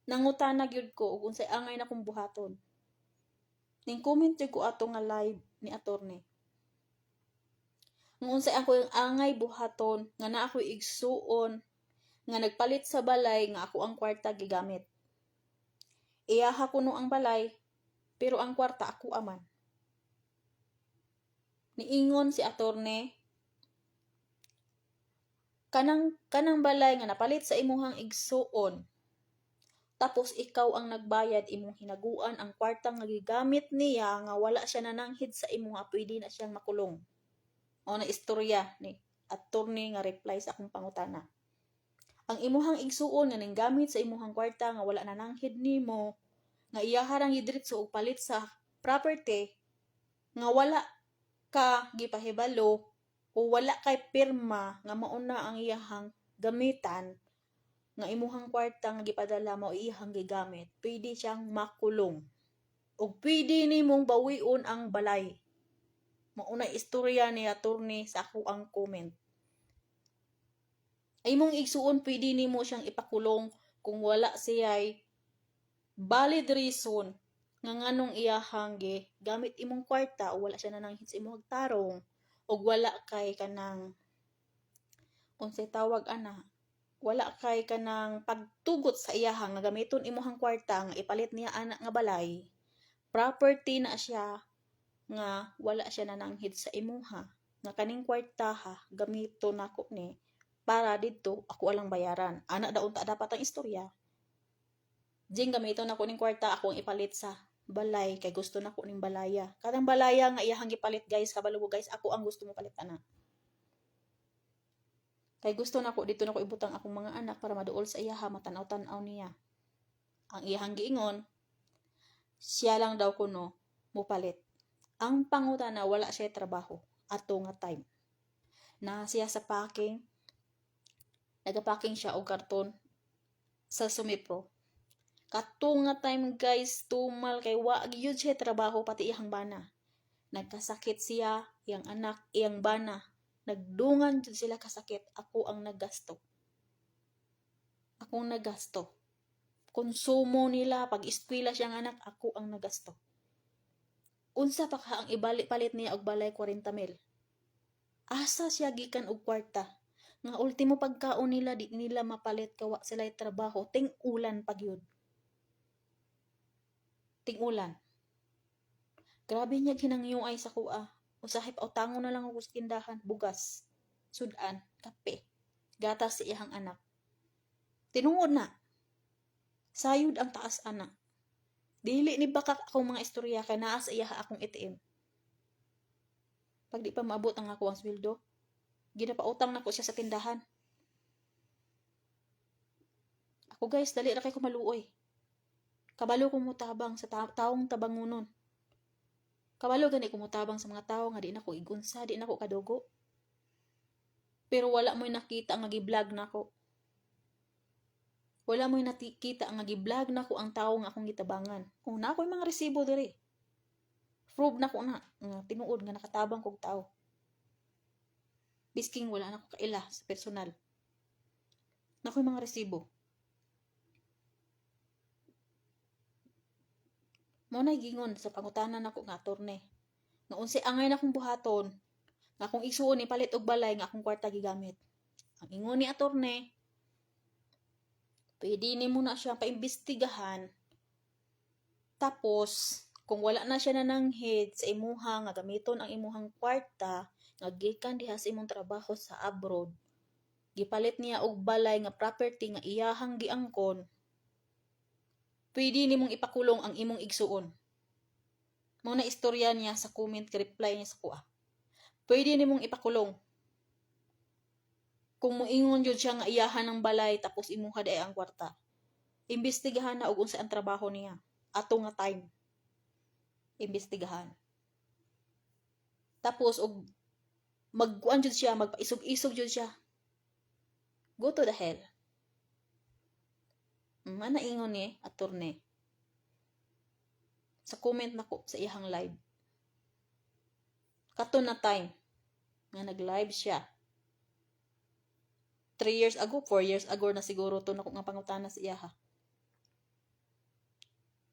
Nangutanag yun ko kung unsay angay na kong buhaton. Ning comment ko ato nga live ni attorney. Kung unsay ako yung angay buhaton nga na ako igsuon nga nagpalit sa balay nga ako ang kwarta gigamit. Iyaha ko no ang balay pero ang kwarta ako aman. Niingon si attorney kanang balay nga napalit sa imuhang igsuon. Tapos ikaw ang nagbayad, imong hinaguan ang kwarta nga gigamit niya nga wala siya nananghid sa imuha, pwede na siyang makulong. O na istorya ni attorney nga reply sa akong pangutana. Ang imuhang igsuon nga ning gamit sa imuhang kwarta nga wala nananghid nimo, nga iyaharang gidiretso og palit sa property nga wala ka gipahibalo o wala kay pirma nga mauna ang iyahang gamitan, nga imuhang kwarta nga gipadala mao iyang gigamit, pwede siyang makulong. O pwede nimong bawion ang balay. Mauna istorya ni attorney sa ako ang comment. Ay mong igsuon pwede nimo siyang ipakulong kung wala siya'y valid reason nga nganong iyahang gamit imong kwarta o wala siya nananghid sa imong tarong o wala kay kanang unsay tawag ana, wala kay kanang pagtugot sa iyahang nga gamiton imuhang kwarta nga ipalit niya ana nga balay, property na siya nga wala siya nananghid sa imuha, nga kaning kwarta gamiton nako ni para didto ako alang bayaran. Ana daw ta dapat ang istorya. Jing gamiton nako ning kwarta ako ang ipalit sa balay kay gusto nako ning balaya. Kadang balaya nga iyahang gipalit guys, kabalo guys, ako ang gusto mo palit ana. Kay gusto nako dito nako ibutang akong mga anak para maduol sa iyaha, matanaw-tanaw niya. Ang iyahang giingon, siya lang daw kuno mupalit. Ang pangutana wala siya trabaho ato nga time. Na siya sa packing, nagapacking siya og karton sa Sumipro. Kato nga time guys, tumal kay wa gyud siya trabaho pati iyang bana. Nagkasakit siya, iyang anak, iyang bana. Nagdungan jud sila kasakit, ako ang naggasto. Akong naggasto. Konsumo nila, pag-eskwela siyang anak, ako ang naggasto. Unsa pa ka ang ibalik-palit niya og balay 40,000. Asa siya gikan og kwarta? Nga ultimo pagkaon nila, di nila mapalit kawa sila trabaho, ting-ulan pag yun. Ting-ulan. Grabe niya ginangyuay sa kuha. Usahip autango na lang ako sa tindahan, bugas, sudan, kape, gatas sa iyang anak. Tinuod na. Sayod ang taas anak. Dili ni bakak akong mga istorya kay naa sa iya akong ATM. Pag di pa maabot ang ako ang sweldo, ginapautang na ko siya sa tindahan. Ako guys, dali ra kay ko maluoy. Kabalo ko mutabang sa taong tabangunon. Kabalo gani ko mutabang sa mga tao nga di na ko igunsa, di na ko kadugo. Pero wala mo'y nakita nga gi-vlog nako. Wala mo'y nakita nga gi-vlog nako ang tao nga akong gitabangan. Kung na ako'y mga resibo diri. Prove na ko na tinuod nga nakatabang kog tao. Bisking wala na ko kaila sa personal. Nako'y mga resibo. Mo na gingon sa pangutanan nako nga attorney. Nga unsi angay na akong buhaton, nga akong isuon ni palit og balay nga akong kwarta gigamit. Ang ingon ni attorney, pwede ni mo na siya paimbestigahan. Tapos, kung wala na siya nananghid sa imuha nga gamiton ang imuhang kwarta nga gikan diha sa imong trabaho sa abroad, gipalit niya og balay nga property nga iyahang giangkon, pwede nimong ipakulong ang imong igsuon. Mao na istorya niya sa comment reply niya sa kuha. Pwede nimong ipakulong. Kung moingon jud siya nga iyahan ng balay tapos imuha day ang kwarta. Imbestigahan na og unsa ang trabaho niya. Ato nga time. Imbestigahan. Tapos og magkuan jud siya, magpaisog-isog jud siya. Go to the hell. Mana ingon ni attorney sa comment nako sa iyang live. Katon na time nga nag-live siya. 3 years ago, 4 years ago na siguro to nako nga pangutana sa iya ha.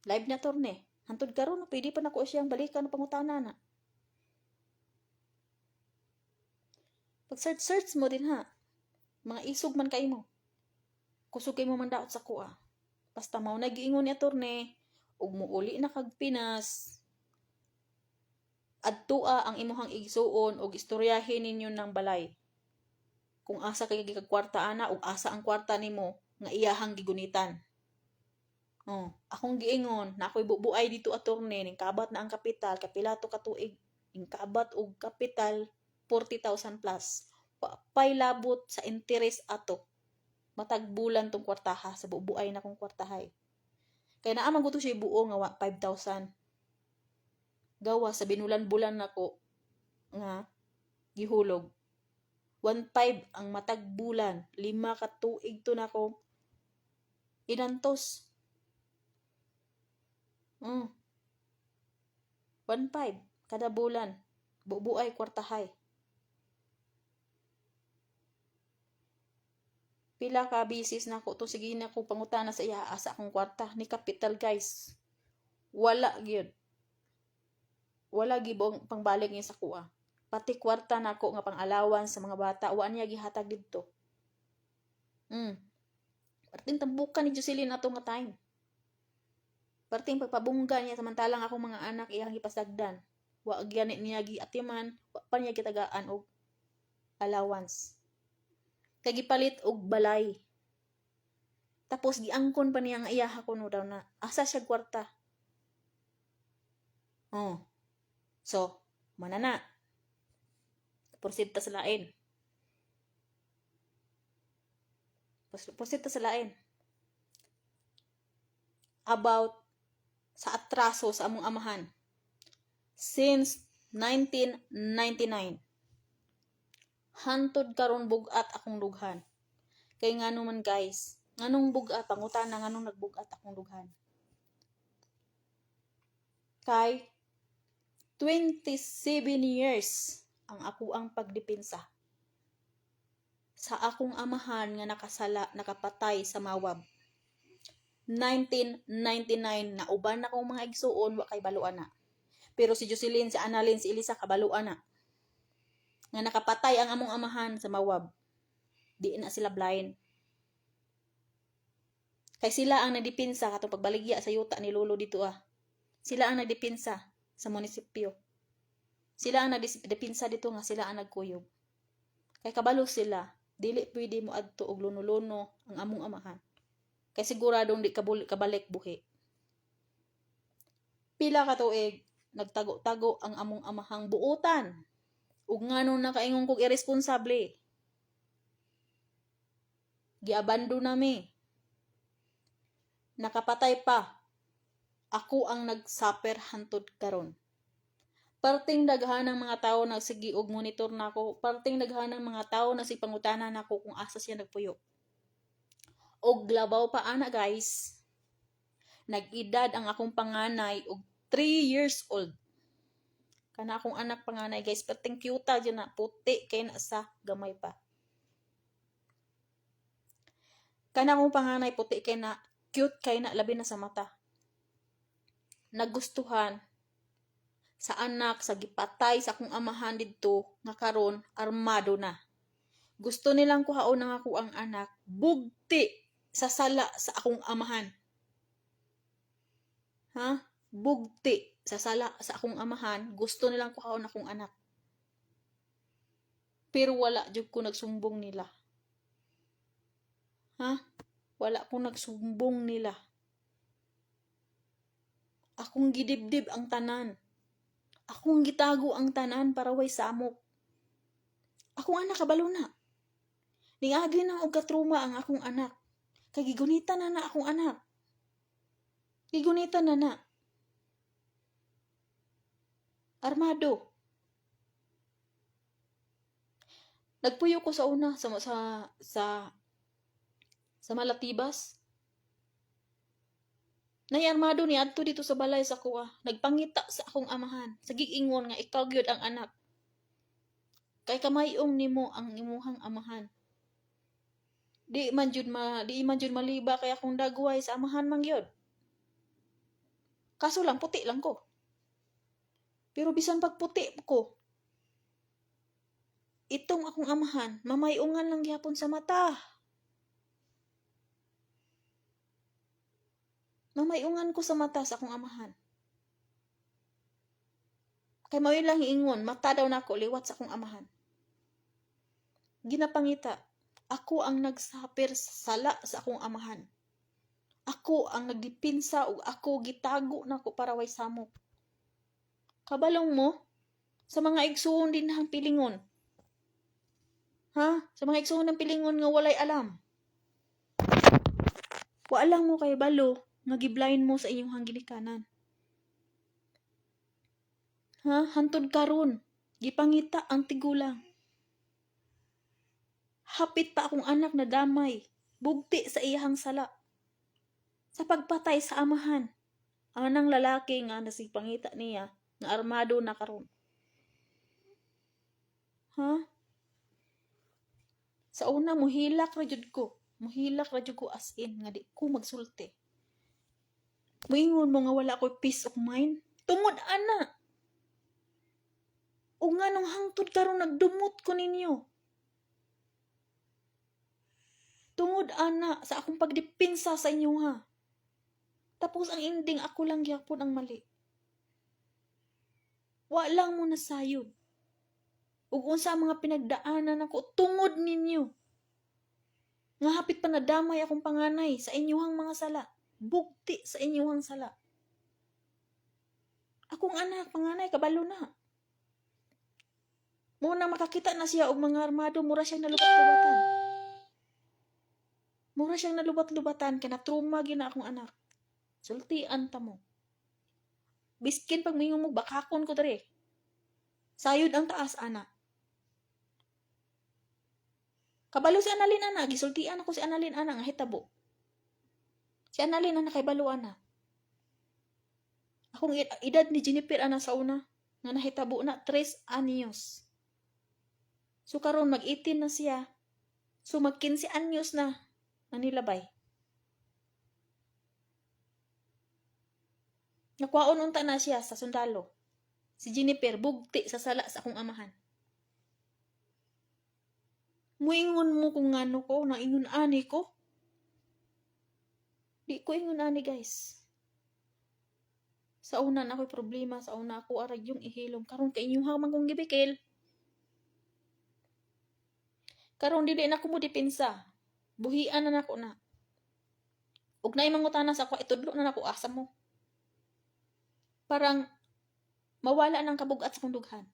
Live na attorney. Hantod karon pwede pa nako siyang balikan ng pangutana na. Pag search mo din ha. Mga isog man kay mo. Kusog kay mo man daot sa kuha. Basta mao nagiingon ni attorney ug muuli na kag Pinas. Adtua ang imuhang igsuon ug istoryahin ninyo ng balay. Kung asa kay gikagkwarta ana ug asa ang kwarta nimo nga iyahang gigunitan. Akong giingon na ako'y bubuay dito attorney ning kabat na ang kapital kapila to ka tuig ning kabat og kapital 40,000 plus. Pay labot sa interes ato. Matag bulan tong kwartaha sa bubuay na kong kwartahay. Kaya naamang ko to siya buo nga 5,000. Gawa sa binulan-bulan nako nga gihulog. 1.5 ang matag bulan, 5 ka tuig to nako inantos. 1.5 kada bulan, bubuay kwartahay. Pila ka bisis nako to sige na ko pangutana sa iya asa akong kwarta ni kapital guys. Wala gyud. Wala gibong pangbalik niya sa kuha. Pati kwarta nako nga pang-alawan sa mga bata, wa niya gihatag didto. Parting tambukan ni Jocelyn ato nga time. Parting pagpabungga niya samantalang akong mga anak iyang ipasagdan. Wa gyani niya giatiman, wa pa niya gitagaan og allowance. Kay gipalit og balay. Tapos giangkon pa niya nga iyaha kuno daw na asa siya kwarta. So, manana. Proceed ta sa lain. Proceed ta sa lain. About sa atraso sa among amahan. Since 1999. Hantod karon bugat akong dughan. Kay ngano man guys, nganong bugat pangutana nganong nagbugat akong dughan. Kay 27 years ang ako ang pagdepensa sa akong amahan nga nakapatay sa Mawab. 1999 na uban na akong mga igsuon wa kay baluan na. Pero si Jocelyn, si Annalyn, si Elisa kabaluan na. Nga nakapatay ang among amahan sa Mawab. Di na sila blind. Kay sila ang nagdipinsa katong pagbaligya sa yuta ni lolo dito Sila ang nagdipinsa sa munisipyo. Sila ang nagdipinsa dito nga sila ang nagkuyog. Kay kabalo sila, dili pwede mo adto og luno-luno ang among amahan. Kay siguradong di kabalik buhi. Pila ka tuig nagtago-tago ang among amahang buotan. Ug ngano nakaingon kog irresponsable. Giabando nami. Nakapatay pa. Ako ang nagsuffer hantud karon. Parting daghan ng mga tao nagsigi og monitor nako. Parting daghan ng mga tao nagsipangutanan nako kung asa siya nagpuyo. Og labaw pa ana guys. Nag-edad ang akong panganay og 3 years old. Kana akong anak panganay guys, perting cute dyan na puti kay na sa gamay pa. Kana akong panganay puti kay na cute kay na labi na sa mata. Nagustuhan sa anak sa gipatay sa akong amahan didto nga karon armado na. Gusto nilang kuhaon ng ako ang anak bugti sa sala sa akong amahan. Bugti sa sala sa akong amahan, gusto nilang kuhaon akong anak. Pero wala jud ko nagsumbong nila. Wala ko nagsumbong nila. Akong gidibdib ang tanan. Akong gitago ang tanan para way samok. Akong anak kabalo na. Ningagi na og katruma ang akong anak. Kay gigunitan na akong anak. Gigunitan na. Armado. Nagpuyo ko sa una sa Malatibas. Nay armado ni adto dito sa balay sa kuha. Nagpangita sa akong amahan. Sa giingon nga ikaw gyud ang anak. Kay kamayong nimo ang imuhang amahan. Di man jud maliba kay akong dagway sa amahan man gyud. Kaso lang puti lang ko. Pero bisan pagputi ko, itong akong amahan, mamayungan lang gihapon sa mata. Mamayungan ko sa mata sa akong amahan. Kay mawin lang hiingon, mata daw nako liwat sa akong amahan. Ginapangita, ako ang nagsapir sa sala sa akong amahan. Ako ang nagdipinsa ug ako gitago nako para way samok. Kabalong mo sa mga igsuon din hang pilingon. Sa mga igsuon ng pilingon nga walay alam. Wa lang mo kay balo nga giblain mo sa inyong ginikanan. Hantod karon, gipangita ang tigulang. Hapit pa akong anak na damay, bugti sa iyahang sala. Sa pagpatay sa amahan, anang lalaki nga nasipangita niya nga armado na karon. Sa una muhilak ra jud ko. Muhilak ra jud ko as in nga di ko magsulti. Moingon mo nga wala ko peace of mind. Tungod ana. O nga nung hangtod karon nagdumot ko ninyo. Tungod ana sa akong pagdipinsa sa inyo Tapos ang ending ako lang gyapon ang mali. Wa lang mo nasayod. Ug unsa mga pinagdaanan ako tungod ninyo. Nga hapit pa nadamay akong panganay sa inyong mga sala. Bugti sa inyong sala. Akong anak, panganay, kabalo na. Muna makakita na siya og mga armado, mura siyang nalubat-lubatan. Mura siyang nalubat-lubatan, kaya na-trauma gina akong anak. Sultian ta mo. Biskin pag mingon mo, bakakon ko dere. Sayod ang taas, anak. Kabalo si Annalyn, anak. Gisultian ako si Annalyn, anak, nga hitabo. Si Annalyn, anak, kay balo, anak. Akong edad ni Jennifer, anak, sa una, nga nahitabo na 3 anyos. So, karon mag-18 na siya. So, mag-15 anyos na nilabay. Nakwaon unta na siya sa sundalo. Si Jennifer, bugti sa sala sa akong amahan. Muingon mo kung ano ko, na ingon ani ko. Di ko ingon ani guys. Sa una na ako'y problema, sa una ako arag yung ihilom. Karon kay inyong hamang kong gibikil. Karon dili na ko mo dipinsa. Buhian na nako na. Ug naay mangutana sa ako, itudlo na nako asa mo. Parang mawala ng kabugat sa kong dughan.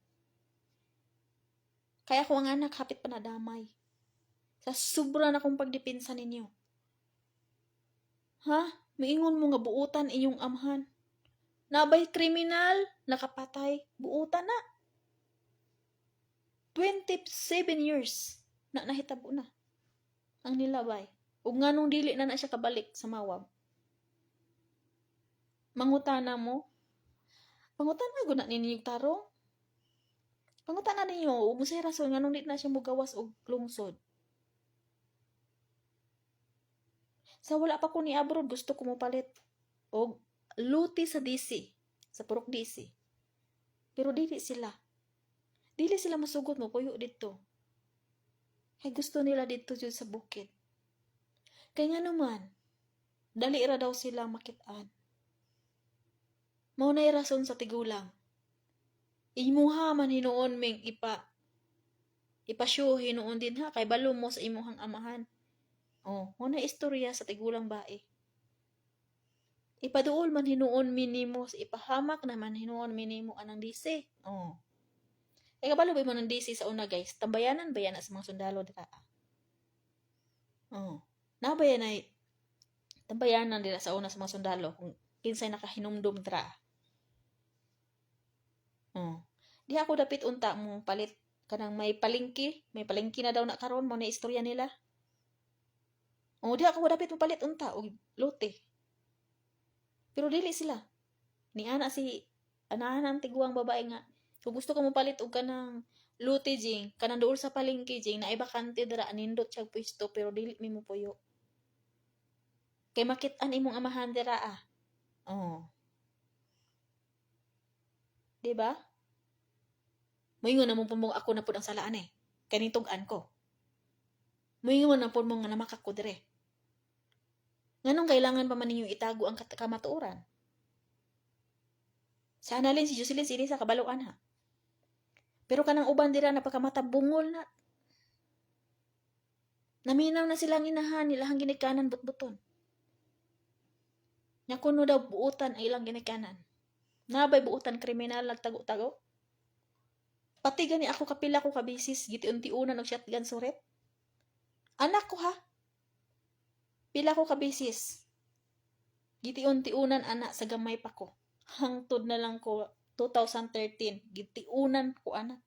Kaya ako ang anak hapit pa na damay. Sa sobra na kong pagdipinsa ninyo. Ha? Miingon mo nga buutan inyong amhan. Nabay kriminal, nakapatay, buutan na. 27 years na nahitabo na ang nilabay. Ug nganong dili na siya kabalik sa mawab. Mangutana mo? Pangutana gud na ninyo tarong. Pangutana ninyo, ug musay rason nganong di na siya mogawas og lungsod. Sa wala pa ko ni abroad, gusto ko mopalit og luti sa DC, sa Purok DC. Pero dili sila. Dili sila masugot mo puyo dito. Kay gusto nila dito jud sa bukid. Kay nga naman, dali ra daw sila makit-an. Mao nay rason sa tigulang. Imuha man hinuon ming ipasyo hinuon din ha, kay balo mo sa imuhang amahan. Oh, mao na istorya sa tigulang bae. Ipaduol man hinuon minimo, ipahamak naman hinuon minimo anang DC. Oh. Kay kabalo ba mo ng DC sa una guys, tambayanan ba yan sa mga sundalo dira? Oh. Nabayan ay tambayanan dira sa una sa mga sundalo kung kinsay nakahinumdum dira. Oh. Di ako dapit unta mo palit kanang may palingki na daw na karon mo na istorya nila. Oh, di ako dapit mo palit unta og lote. Pero dili sila. Ni ana si anahan tiguang babae nga kung gusto ka mo palit og kanang lote jing kanang duol sa palengke jing na ibakante dira nindot siya pwesto pero dili mi mo puyo. Kay makit-an imong amahan dira ah. Oh. Di ba? Moingon na mo pumong ako na pud ang salaan eh. Kanitug-an ko. Moingon na pud mo nga namakak ko dire. Nganong kailangan pa man ninyo itago ang kamatuoran? Sana din si Jocelyn sili sa kabaluan ha. Pero kanang uban dira napakamatabungol na. Naminaw na silang inahan nilang ginikanan butbuton. Nya kuno daw buutan ang ilang ginikanan. Nabay buutan kriminal nagtago-tago. Pati gani ako kapila ko kabisis gitiun-tiunan og shotgun suret. Anak ko ha. Pila ko kabisis. Gitiun-tiunan anak sa gamay pa ko. Hangtod na lang ko 2013 gitiunan ko anak.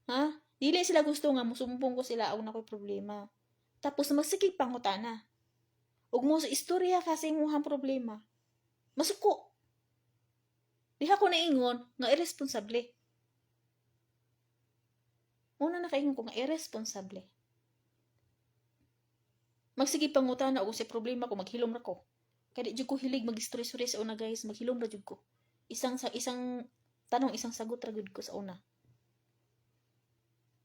Ha? Dili sila gusto nga musumpong ko sila og nakoy problema. Tapos magsigig pangutana. Ug mo sa istorya kasi imong problema. Masuko. Diha ko naingon nga irresponsable. Una na kaingon ko nga irresponsable. Magsige pangutana og sa problema ko maghilom ra ko. Kaya di jud ko hilig mag-istorya sa una guys, maghilom ra jud ko. Isang tanong, isang sagot ra jud ko sa una.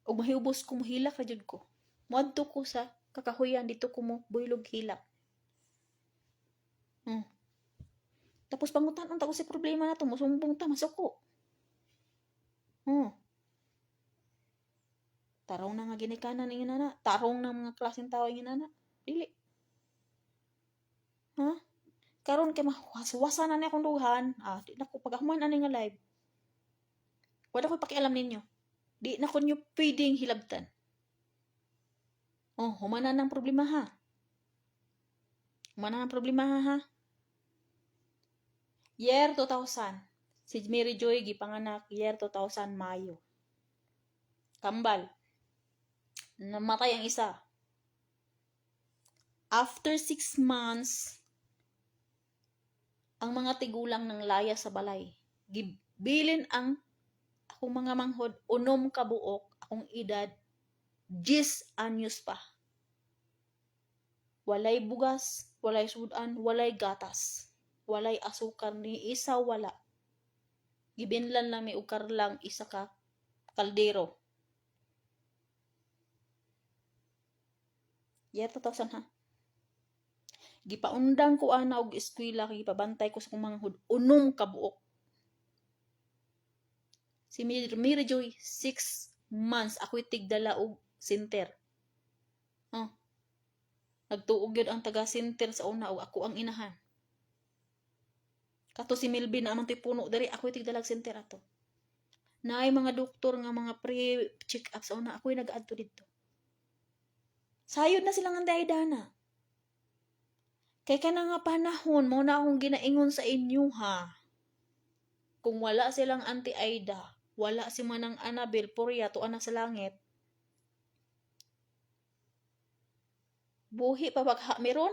Og mahiubos ko mohilak ra jud ko. Moadto ko sa kakahuyan dito ko mo buylog hilak. Tapos pangutan ta ko sa problema na to, musumbong ta masuko. Tarong na nga ginikanan ng inana. Tarong na mga klaseng tao ng inana. Dili. Ha? Karon kay mahwaswasan na akong duhan. Di na ko pagahuman ani nga live. Wala ko pakialam ninyo. Di na ko nyo pwedeng hilabtan. Humana ng problema ha. Humana ng problema ha. Year 2000. Si Mary Joy gipanganak year 2000 Mayo. Kambal. Namatay ang isa. After 6 months, ang mga tigulang ng laya sa balay. Gibilin ang akong mga manghod, unom kabuok, akong edad, 10 anyos pa. Walay bugas, walay sudan, walay gatas, walay asukar, ni isa wala. Gibinlan lang may ukar lang isa ka kaldero. Yeah, 2000 ha. Gipaundang ko ana og eskwela kay gipabantay ko sa kong mga unom ka buok. Si Mary Joy 6 months ako'y tigdala og center. Nagtuog yun ang taga-center sa una o ako ang inahan. Kato si Melvin na amang puno dari ako'y tigdalag center ato. Naay mga doktor nga mga pre-check up sa una ako'y nag-adto dito. Sayod na silang anday dana. Kay ka na nga panahon mo na akong ginaingon sa inyo ha. Kung wala silang Auntie Aida, wala si Manang Annabel Porya to ana sa langit. Buhi pa bagha meron.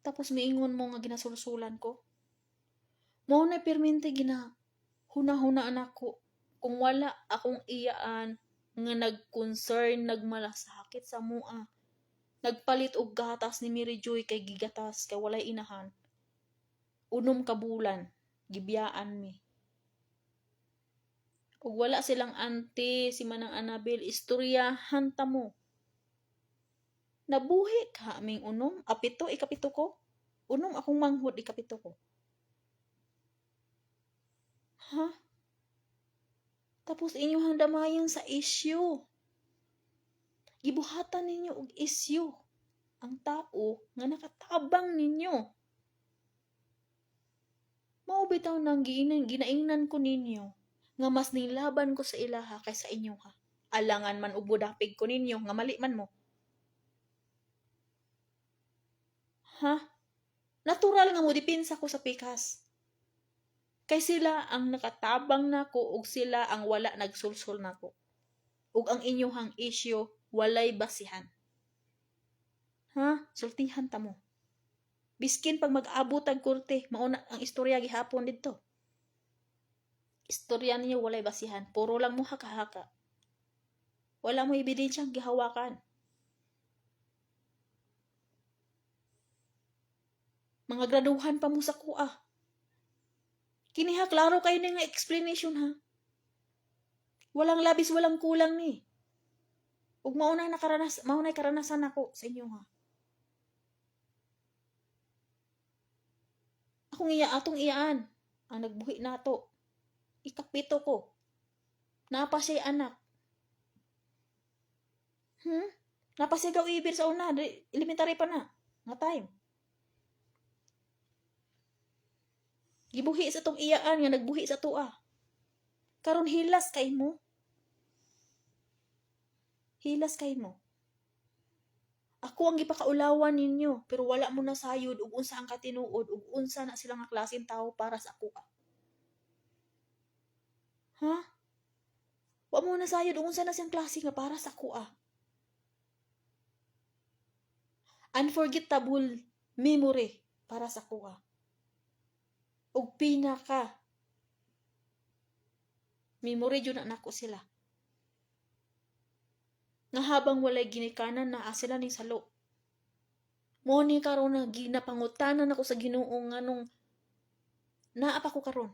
Tapos miingon mo nga ginasulsulan ko. Mo na permente gina huna-hunaan ako. Kung wala akong iyaan nga nag-concern, nagmalasakit sa mua. Nagpalit og gatas ni Mary Joy kay gigatas kay walay inahan. Unom ka bulan, gibiyaan mi. Ug wala silang auntie, si Manang Annabel, istoryahan ta mo. Nabuhi ka aming unom, apito, ikapito ko. Unom akong manghod, ikapito ko. Ha? Tapos inyong damayan sa issue. Gibuhatan ninyo og issue ang tao nga nakatabang ninyo. Mao bitaw nang ginaingnan ko ninyo nga mas nilaban ko sa ilaha kaysa inyo ha. Alangan man og budapig ko ninyo nga mali man mo. Ha? Natural nga mo dipinsa ko sa pikas. Kay sila ang nakatabang nako ug sila ang wala nagsulsol nako. Ug ang inyong issue walay basihan. Ha? Sultihan ta mo. Biskin pag mag-abot ang korte, mauna ang istorya gihapon didto. Istorya niyo walay basihan, puro lang mo haka-haka. Wala mo ebidensyang gihawakan. Mga graduhan pa mo sa kuha. Kini ha, klaro kayo na nga explanation ha. Walang labis, walang kulang ni. Ug maunay karanasan ako sa inyo ha. Atong iyaan ang nagbuhi nato. Ikapito ko. Napa siya anak. Napa siya ibir sa una, elementary pa na. Nga time. Gibuhi sa tong iyaan nga nagbuhi sa tua. Karon hilas kay mo. Hilas kay mo. Ako ang gipakaulawan ninyo, pero wala mo na sayod ug unsa ang katinuod ug unsa na sila nga klaseng tao para sa ako. Ha? Wa mo na sayod ug unsa na siyang klase nga para sa ako. Unforgettable memory para sa ako. Ug pinaka memory jud na nako sila. Nga habang walay ginikanan na sila ning salo. Mo ni karon na ginapangutanan ako sa Ginoo nganong naa pa ko karon.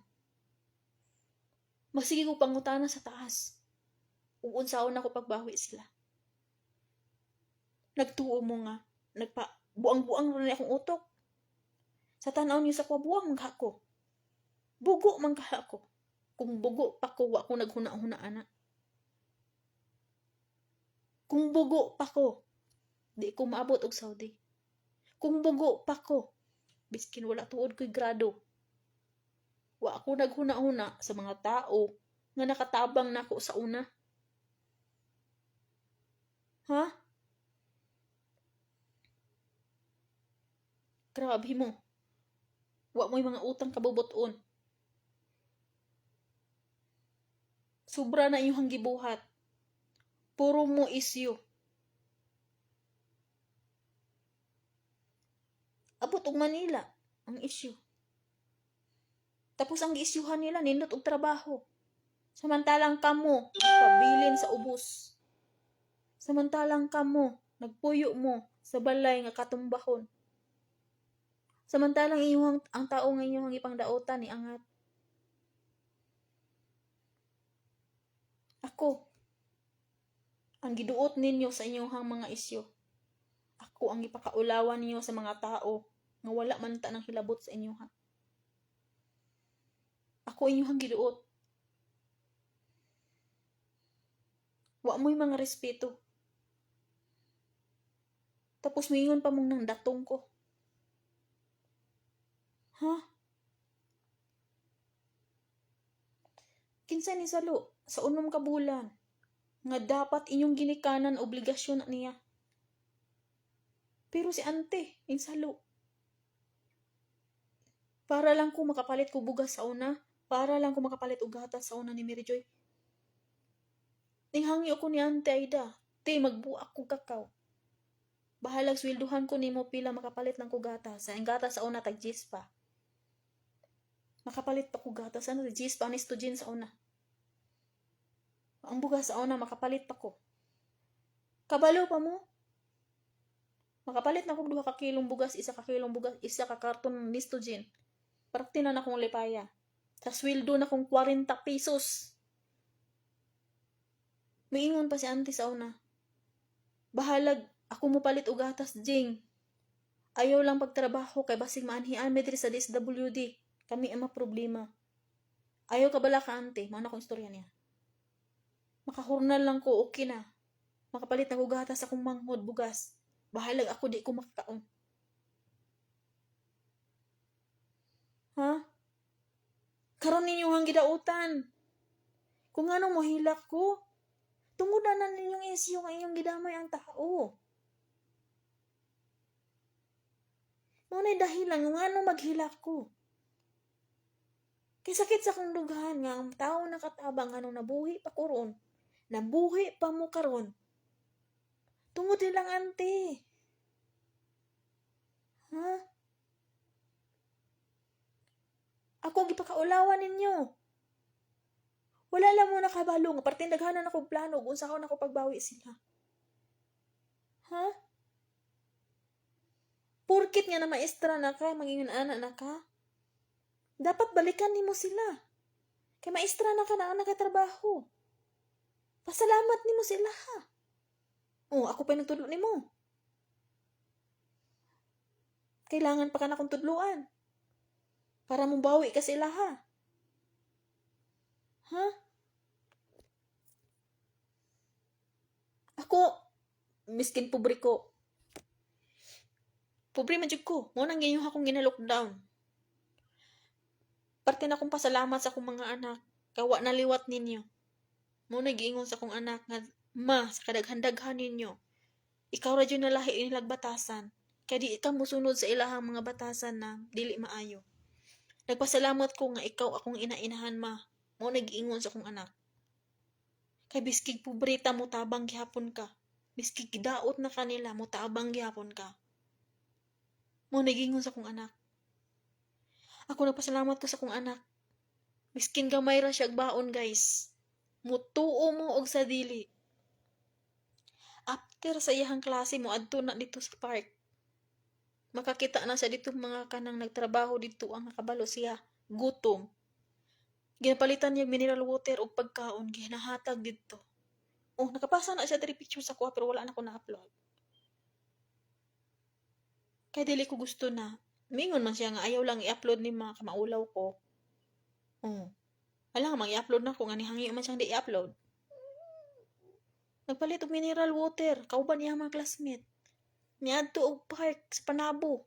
Magsige ko pangutanan sa taas. Ug unsaon ako pagbawi sila. Nagtuo mo nga, buang-buang ron akong utok. Sa tanaw niyo sa buang man ko. Bugo man ako. Kung bugo pa ko, wa ko naghuna-hunaan na. Kung bugo pa ko, di ko maabot og Saudi. Kung bugo pa ko, biskin wala tuod ko'y grado. Wa ako naghuna-huna sa mga tao nga nakatabang nako sa una. Ha? Grabe mo. Wa mo'y mga utang kabubuton. Sobra na inyong gibuhat. Puro mo issue. Abot og Manila ang issue. Tapos ang gi-issuehan nila nindot og trabaho. Samantalang kamo pabilin sa ubos. Samantalang kamo nagpuyo mo sa balay nga katumbahon. Samantalang ang tao nga inyong ipangdaotan ni angat. ang giduot ninyo sa inyong mga isyu. Ako ang ipakaulawan ninyo sa mga tao nga wala man ta nang hilabot sa inyo ha. Ako inyong giduot. Wa mo'y mga respeto. Tapos mingon pa mong nang datong ko. Ha? Kinsa ni salo sa unom ka bulan nga dapat inyong ginikanan obligasyon na niya. Pero si ante, insalo. Para lang ko makapalit ko bugas sa una, para lang ko makapalit og gatas sa una ni Mary Joy. Ninghangi ako ni Ante Aida, te magbuak ko kakaw. Bahalag swelduhan ko nimo pila makapalit lang ko gatas. Sa gatas sa una tag 10 pa. Makapalit pa ko gatas ano 10 pa ni student sa una. Ang bugas sa una makapalit pa ko. Kabalo pa mo. Makapalit na ko 2 ka kilong bugas, 1 ka kilong bugas, 1 ka karton ni student. Parati na akong lipaya. Sa sweldo na kong 40 pesos. Miingon pa si Ante sa una. Bahalag, ako mo palit og gatas, Jing. Ayaw lang pagtrabaho kay basig maanhian medri sa DSWD. Kami ang problema. Ayaw ka bala ka, Ante. Mao na kong istorya niya. Makahurnal lang ko, okay na. Makapalit na ko gatas akong manghod, bugas. Bahalag ako di ko makakaon. Ha? Karon ninyo hang gidautan. Kung ano mohilak ko, tungudan na ninyong isyu nga inyong gidamay ang tao. Muna'y dahilan nga ano maghilak ko. Kay sakit sa kong dugahan nga ang tao nakatabang ano nabuhi pa ko ron. Nabuhi pa mo karon. Tungod lang, Ante. Ha? Ako gipakaulawan ninyo. Wala lang mo nakabalo nga parte daghanan ako plano kung sa ako nako pagbawi sila. Ha? Porkit nga na maestra na ka, mangingon ana na ka. Dapat balikan nimo sila. Kay maestra na ka na nagatrabaho. Pasalamat nimo sila ha. Oh, ako pa nagtudlo nimo. Kailangan pa ka na kong tudluan. Para mong bawi ka sila ha. Ha? Ako, miskin pobre ko. Pobre man jud ko. Mo nang ginyo akong gina-lockdown. Parte na akong pasalamat sa akong mga anak. Kawa na liwat ninyo. Mo nag-iingon sa akong anak nga, ma, sa kadaghan-daghan ninyo. Ikaw ra jud na lahi nilag batasan. Kaya di ikaw musunod sa ilahang mga batasan na dili maayo. Nagpasalamat ko nga ikaw akong ina-inahan, ma. Mo nag-iingon sa akong anak. Kay biskig pobreta mo tabang gihapon ka. Biskig daot na kanila mo tabang gihapon ka. Mo nag-iingon sa akong anak. Ako nagpasalamat ko sa akong anak. Miskin gamay ra siya baon, guys. Mutuo mo og sa dili. After sa iyang klase mo adto na dito sa park. Makakita na siya dito mga kanang nagtrabaho dito ang nakabalo siya. Gutom. Ginapalitan niya mineral water o pagkaon. Ginahatag dito. Oh, nakapasa na siya 3 pictures ako pero wala na ko na-upload. Kaya dili ko gusto na. Mingon man siya nga ayaw lang i-upload ni mga kamaulaw ko. Oh. Wala nga mag-i-upload na ko nga nihangi man siyang di i-upload. Nagpalit og mineral water. Kauban niya mga classmate. Niadto og park sa Panabo.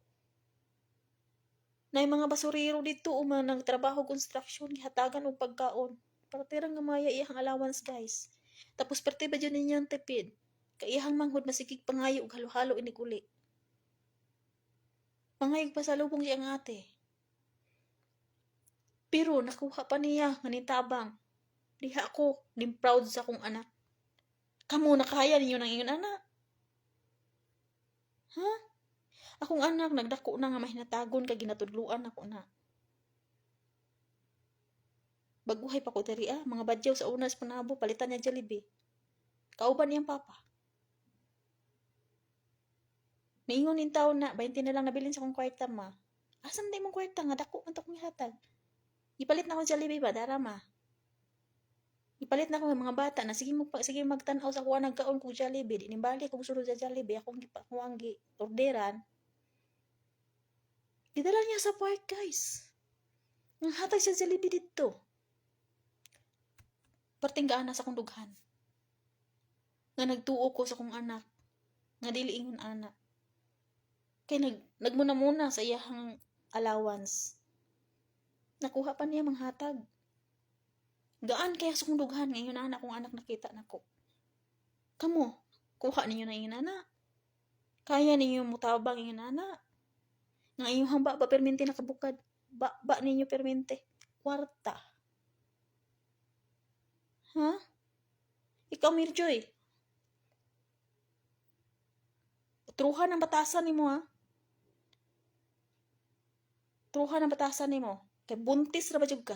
Na mga basurero dito man nagtrabaho construction gihatagan og pagkaon. Para tirang nga maya iyang allowance, guys. Tapos parte ba dyan ninyang tipid? Kay iyang manghod masikig pangayo og halo-halo inig uli. Pangayog pa sa lubong siyang ate. Pero nakuha pa niya nga nitabang. Diha ako, dim proud sa akong anak. Kamu nakaya ninyo ng iyon anak. Ha? Akong anak nagdako na nga mahinatagon kay ginatudluan ako na. Baguhay pa ko diri mga badyaw sa una sa Panabo palitan niya Jollibee. Kauban niyang papa. Niingon nin taon na 20 na lang nabilin sa akong kwarta, ma. Asan na imong kwarta nga dako man to kong ihatag? Ipalit na ko Jollibee ba dara, ma? Ipalit na ko ng mga bata na sige magtanaw sa kuha nagkaon kog Jollibee. Di nimbali kog sulod sa Jollibee. Akong orderan. Didala niya sa park, guys. Nang hatag siya Jollibee dito. Perting gaana sa kong dughan. Nga nagtuo ko sa kong anak. Nga dili ingon anak. Kay nagmuna-muna sa iyahang allowance. Nakuha pa niya manghatag. Gaan kaya sa kong dughan ngayon na anak kong anak nakita nako. Kamo, kuha ninyo na yung anak. Kaya ninyo mutabang yung anak. Nga inyong hamba ba permente nakabukad. Ba ninyo permente. Kwarta. Ha? Ikaw, Mirjoy. Truhan ang batasan ni mo, ha? Truhan ang batasan ni mo. Kay buntis ra ba jud ka?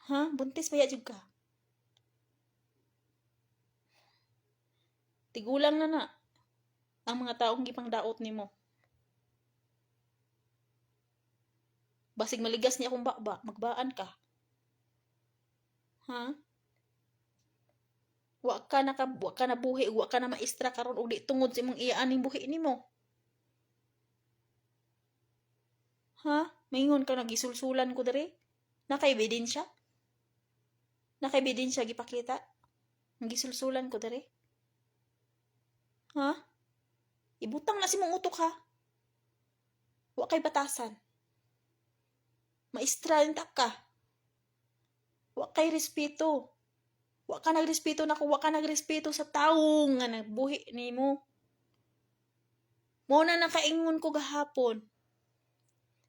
Ha? Buntis ba ya jud ka? Tigulang na ang mga taong gipang daot nimo. Basig maligas niya akong bakba, magbaan ka. Ha? Wa ka na buhi, wa ka na maestra karon og di tungod sa imong iyaaning buhi nimo. Ha? Maingon ka nagisulsulan ko diri? Naka-ebidensya gipakita? Nagisulsulan ko diri? Ha? Ibutang na si mong utok, ha? Wa kay batasan. Maestra din ka. Wa kay respeto. Wa ka nagrespeto nako, wa ka nagrespeto sa taong nga nagbuhi nimo. Mo na nakaingon ko gahapon.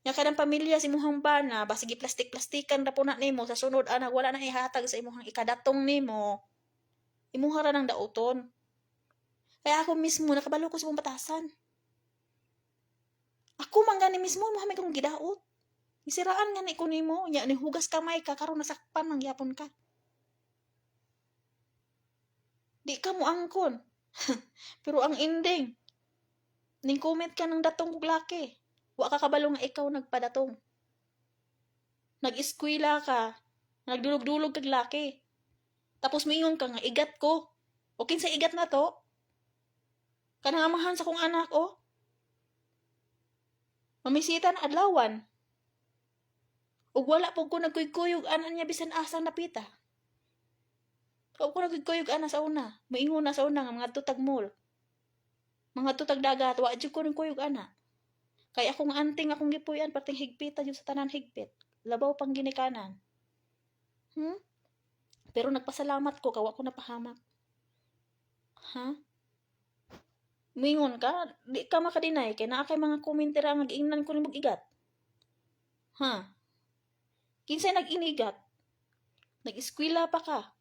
Nga kadang pamilya si muhang bana, basig plastik-plastikan ra po na nimo sa sunod anak wala na ihatag sa imuhang ikadatong nimo. Imuha ra nang dauton. Kaya ako mismo nakabalo ko sa mong batasan. Ako man gani mismo mo may kong gidaot. Isiraan nga ni ko nimo, nya ni hugas kamay ka karon nasakpan man gyapon ka. Di ka mo angkon. Pero ang ending, ning comment ka ng datong kog laki. Wa ka kabalo nga ikaw nagpadatong. Nag-eskwela ka, nagdulog-dulog kag laki. Tapos mingon ka nga igat ko. O kinsa igat na to? Kanang amahan sa kong anak, oh. Mamisita na adlawan. Ug wala po ko nagkuykuyog anan niya bisan asang napita. Ug ko nagkuykuyog ana sa una. Maingon na sa una nga mga tutag mall. Mga tutag dagat, wa jud ko nagkuyog ana. Kay akong anting akong gipuyan pating higpita jud sa tanan higpit. Labaw pang ginikanan. Pero nagpasalamat ko kawa ko napahamak. Ha? Mingon ka, di ka makadinay kay naa kay mga komentera nga giingnan ko nimog igat. Ha? Kinsay nag-inigat? Nag-eskwela pa ka.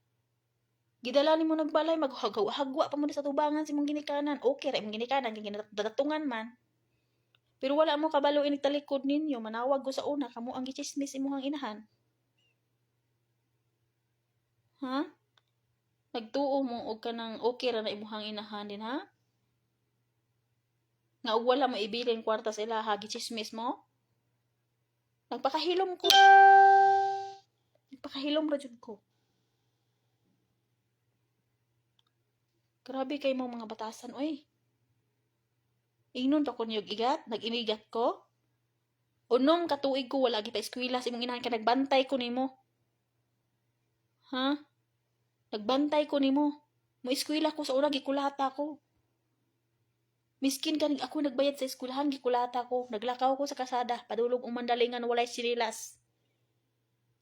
Gidala nimo nagbalay maghagwa pa mo sa tubangan si mong ginikanan. Okay ra imong ginikanan kay ginadatungan man. Pero wala mo kabalo inig talikod ninyo, manawag ko sa una kamo ang gichismis imong inahan. Ha? Nagtuo mo og kanang okay ra na imong inahan din, ha? Nga og wala mo ibilin kwarta sa ilaha gichismis mo? Nagpakahilom ra jud ko. Grabe kay mo mga batasan, oy. Ingnon pa ko niyog igat, nag-imigat ko. Unom katuig ko wala kita eskwela sa imong inahan ka nagbantay ko nimo. Ha? Nagbantay ko nimo. Mo eskwela ko sa una gikulata ko. Miskin kanig ako nagbayad sa eskwelahan gikulata ko. Naglakaw ko sa kasada, padulog umandalingan walay sinilas.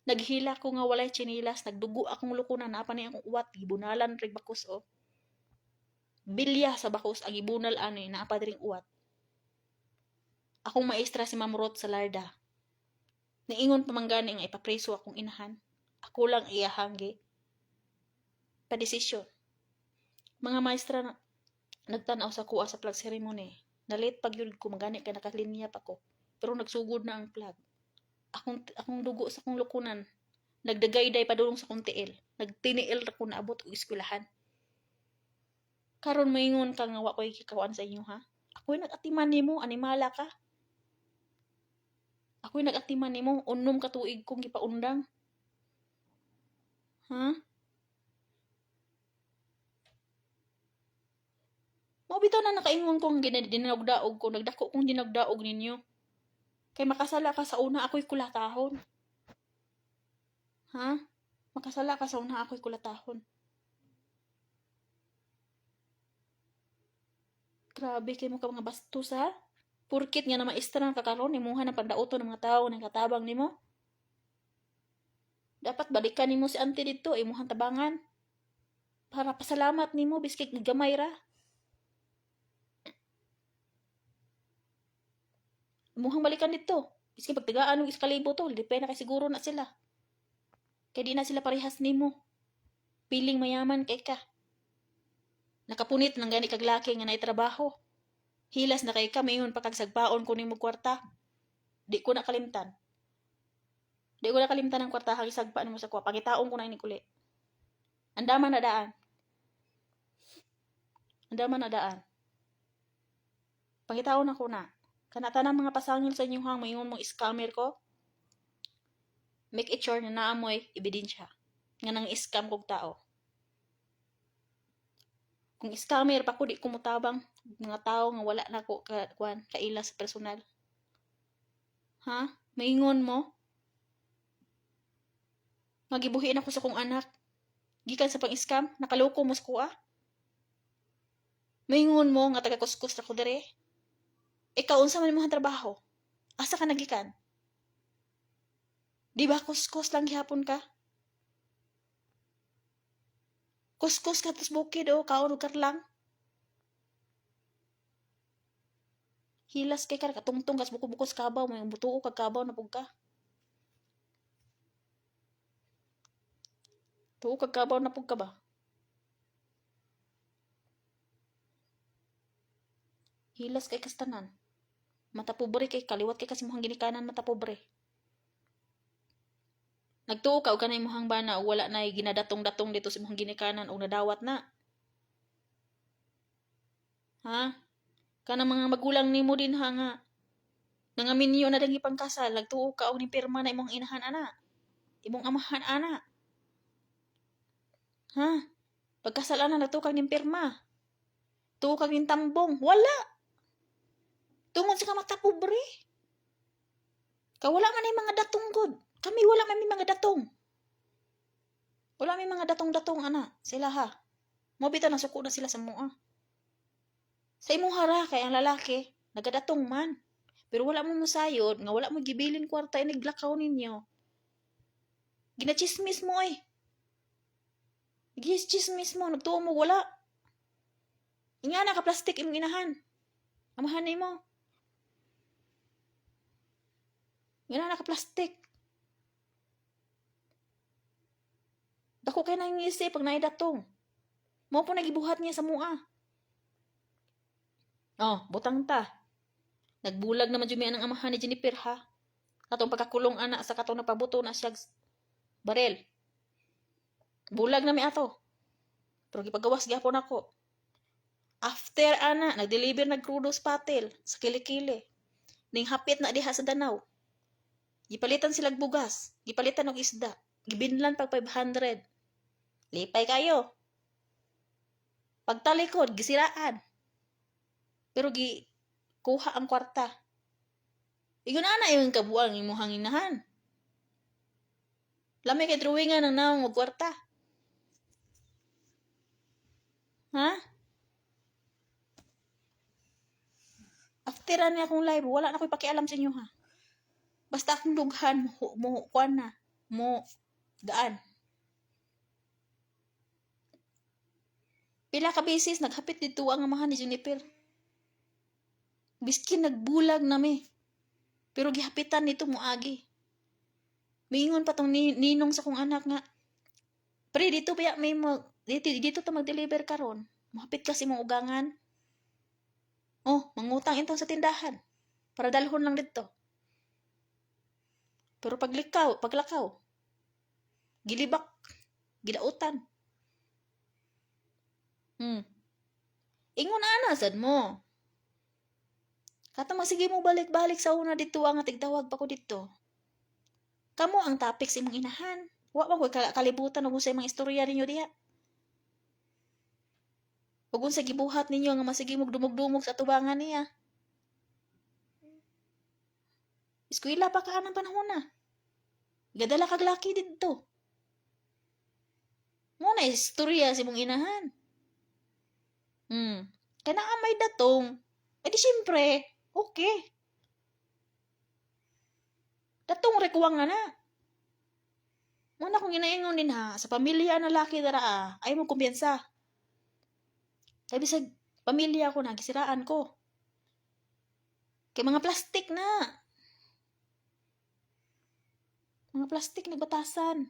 Naghila ko nga walay chinilas, nagdugo akong lukunan, napa ni akong uwat, gibunalan rig bakos, oh. Bilya sa bakos, ang ibunal ani, napa ring uwat. Akong maestra si Ma'am Ruth sa Larda. Naingon pamanggani nga ipapreso akong inahan. Ako lang iyahanggi. Padesisyon. Mga maestra na nagtanaw sa kuha sa flag ceremony. Nalit pag yun ko, magani ka nakalinya pa ko. Pero nagsugod na ang flag. Akong dugo sa kong lukunan. Nagdagayday padulong sa kong tiil. Nagtiniil ra ko na abot o eskwelahan. Karon maingon ka nga wa ko'y kikawaan sa inyo, ha? Ako'y nag-atiman nimo, animala ka. Ako'y nag-atiman nimo, unom ka tuig kong gipaundang. Ha? Mao bitaw na nakaingon kong dinagdaog ko, nagdako kong dinagdaog ninyo. Kay makasala ka sa una ako'y kulatahon. Ha? Makasala ka sa una ako'y kulatahon. Grabe kay mo ka mga bastos ha? Purkit nga na maestra ka karon imuha na pandauton ng mga tao nang katabang nimo. Dapat balikan nimo si auntie dito, imuhang tabangan. Para pasalamat nimo biskit gamay ra. Imuhang balikan dito. Biskit pagtagaan og iskalibo to, dipay na kay siguro na sila. Kay di na sila parehas nimo. Piling mayaman kay ka. Nakapunit ng gani kag laki nga nay trabaho. Hilas na kay ka mayon pakagsagpaon ko nimo kwarta. Di ko na kalimtan. Di ko na kalimtan ang kwarta hang isagpa nimo sa kwa. Pangitaon ko na ini kuli. Andaman na daan. Andaman na daan. Pangitaon ako na. Kanatanan mga pasangil sa inyong hang mayon mong scammer ko. Make it sure na naamoy ebidensya nga nang scam kog tao. Kung scammer pa ko, di ko mutabang mga tao nga wala na ko kaila sa personal. Ha? Maingon mo? Magibuhiin ako sa kong anak. Gikan sa pang-scam, nakaloko mo sa kuha. Maingon mo nga taga-kuskus na ko dere. Ikaw, unsa man imong trabaho? Asa ka nagikan? Di ba kuskus lang gihapon ka? Kuskus ka tos bukid o kaon ka lang. Hilas kay ka katungtong kas buko-bukos kabaw may butuo kag kabaw na pug ka. Tuo kag kabaw na pug ka ba? Hilas kay kastanan. Mata pobre kay kaliwat kay kasi mohang ginikanan mata pobre. Nagtuo ka og kanay mohang bana o wala na ginadatong-datong dito sa mohang ginikanan o nadawat na. Ha? Kana mga magulang nimo din ha nga. Nangaminyo na dangi pangkasal, nagtuo ka og ni pirma na imong inahan ana. Imong amahan ana. Ha? Pagkasal ana nagtuo kag ning pirma. Tuo kag ning tambong, wala. Tungod sa mata pobre. Wala man ay mga datong god. Kami wala man may mga datong. Wala may mga datong-datong ana. Sila ha. Mo bitaw na suko na sila sa mua. Sa imong hara kay ang lalaki nagadatong man. Pero wala mo musayod nga wala mo gibilin kwarta iniglakaw ninyo. Ginachismis mo ay. Ginachismis mo nagtuo mo wala. Inya na ka plastic imong inahan. Amahan nimo. Nga na ka plastic. Dako kay nang isip pag naidatong. Mo po nagibuhat niya sa mua. Oh, butang ta. Nagbulag naman jud mi ang amahan ni Jennifer ha. Katong pagkakulong ana sa katong napabuto na siya barel. Bulag na mi ato. Pero gipagawas gyapon ako. After ana, nag-deliver nagkrudos patel sa kilikili. Ning hapit na diha sa Danau. Gipalitan sila bugas, gipalitan og isda, gibinlan pag 500. Lipay kayo. Pagtalikod, gisiraan. Pero kuha ang kwarta. Igun ana yung kabuang imong hanginahan. Lamay kay drawingan ng naong og kwarta. Ha? After ani akong live, wala na ko'y pakialam sa inyo ha. Basta akong dughan mo kuan na, mo daan. Pila ka beses naghapit dito ang amahan ni Jennifer. Biskin nagbulag na mi. Pero gihapitan nito moagi. Mingon pa tong ninong sa kong anak nga. Pre dito ba may dito ta mag-deliver karon. Mahapit kasi mong ugangan. Oh, mangutang intong sa tindahan. Para dalhon lang dito. Pero paglakaw, gilibak, gidautan. Ingon ana sad mo. Katong sige mo balik-balik sa una dito ang tigtawag pa ko dito. Kamo ang topic sa imong inahan. Wa man ko kalibutan ug sa mga istorya ninyo diha. Ug unsa gibuhat ninyo nga masigi mog dumog-dumog sa tubangan niya. Eskwela pa ka anang panahon na. Gadala kag laki didto. Mo na istorya si mong inahan. Kana amay datong. Eh di syempre, okay. Datong rekuwang na. Muna kung ginaingon din ha, sa pamilya na laki dara ay mo kumpiyansa. Sabi sa pamilya ko na, gisiraan ko. Kay mga plastik na. Mga plastik na batasan.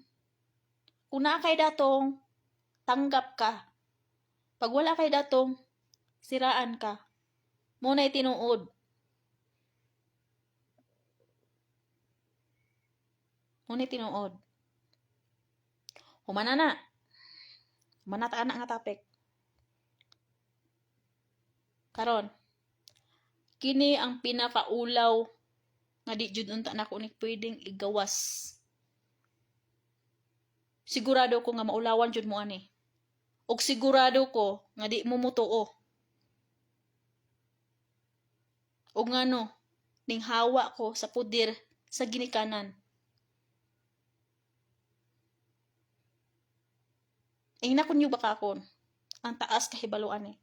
Kung naa kay datong, tanggap ka. Pag wala kay datong, siraan ka. Muna'y tinuod. Muna'y tinuod. Humana na. Humana ta anak nga topic. Karon, kini ang pinakaulaw nga di jud unta nako ni pwedeng igawas. Sigurado ko nga maulawan jud mo ani. Og sigurado ko nga di mo mutuo. Og ngano ning hawa ko sa puder sa ginikanan. Ingna kunyo baka kon ang taas kahibaluan ni.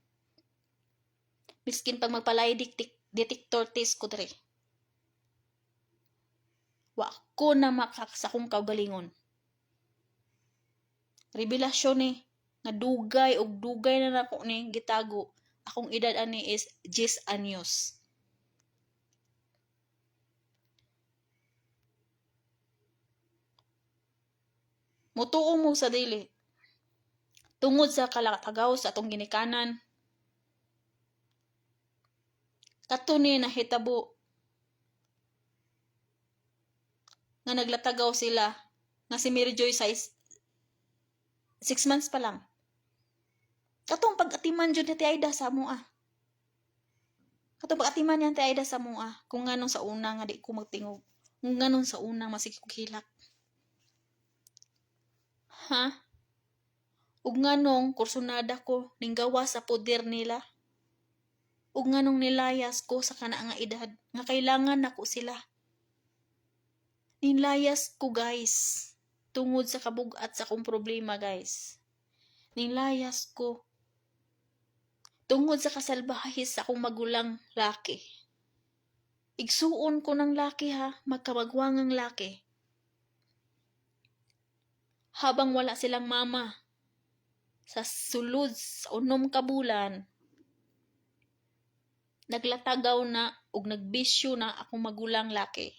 Miskin pag magpalay detector test ko dre. Wa ko na makaksa kong kaugalingon. Revelasyon ni nga dugay og dugay na nako ni gitago. Akong edad ani is 10 anyos. Mutuo mo sa dili. Tungod sa kalakatagaw sa atong ginikanan. Kato ni nahitabo nga naglatagaw sila nga si Mary Joy size 6 months pa lang. Katong pag-atiman jud ni Tia Aida sa mua. Katong pag-atiman niya Tia Aida sa mua kung nganong sa una nga di ko magtingog. Kung nganong sa una masig ko hilak. Ha? Ug nganong kursunada ko ning gawa sa poder nila. Ug nganong nilayas ko sa kana nga edad nga kailangan nako sila. Nilayas ko guys. Tungod sa kabug-at sa kong problema guys. Nilayas ko. Tungod sa kasalbahis sa akong magulang laki. Igsuon ko ng laki ha. Magkamagwangang laki. Habang wala silang mama. Sa sulod sa 6 ka bulan. Naglatagaw na ug nagbisyo na akong magulang laki.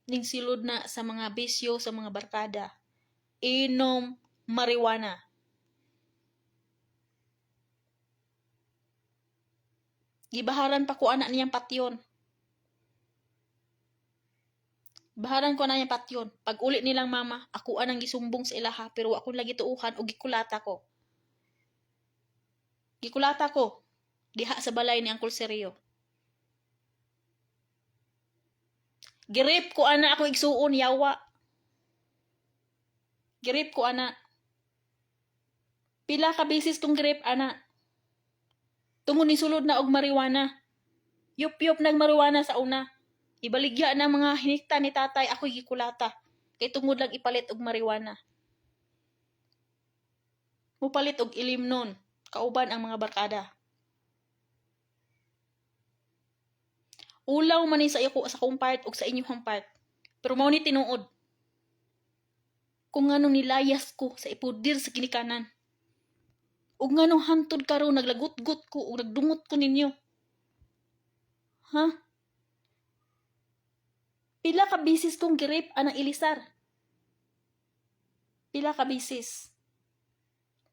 Ning silod na sa mga bisyo sa mga barkada. Inom marijuana. Gibaharan pa ko anak niyang patyon. Baharan ko na niyang patyon. Pag uli nilang mama, ako anang gisumbong sa ilaha pero ako lagi tuuhan o gikulata ko. Gikulata ko. Diha sa balay ni Uncle Sergio. Girip ko ana ako igsuon yawa. Girip ko ana. Pila ka bisis kong grip ana. Tungod ni sulod na og marijuana. Yup-yup nag marijuana sa una. Ibaligya na mga hinikta ni tatay ako gikulata. Kay tungod lang ipalit og marijuana. Mupalit og ilim nun. Kauban ang mga barkada. Ulaw man ni sa iyo sa akong part o sa inyong part. Pero mao ni tinuod. Kung nganong nilayas ko sa ipudir sa ginikanan. Ug nganong hantod karon naglagot-got ko o nagdungot ko ninyo. Ha? Pila ka bisis kong girip anang ilisar. Pila ka bisis.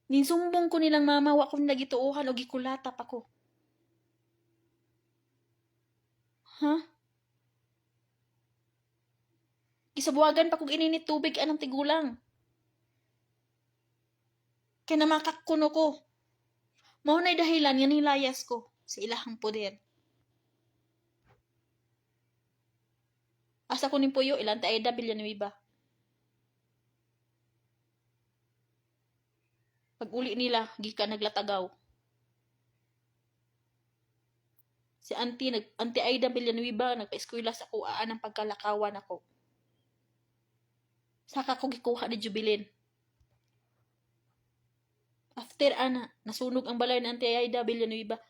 Ninsumbong ko nilang mama wa ko nagituuhan o gikulata pa ko. Ha? Gisabuagan pa kong ininit tubig anang tigulang. Kaya namakak kuno ko. Mao na'y dahilan nga nilayas ko sa ilahang poder. Asa ko ning puyo ilang Tia Aida Villanueva. Pag uli nila, gika naglatagaw. Si Auntie Aida Villanueva, nagpa-eskwela sa kuaan ng pagkalakawan ako. Saka ko gikuha ni Jubilin. After nasunog ang balay ng Auntie Aida Villanueva,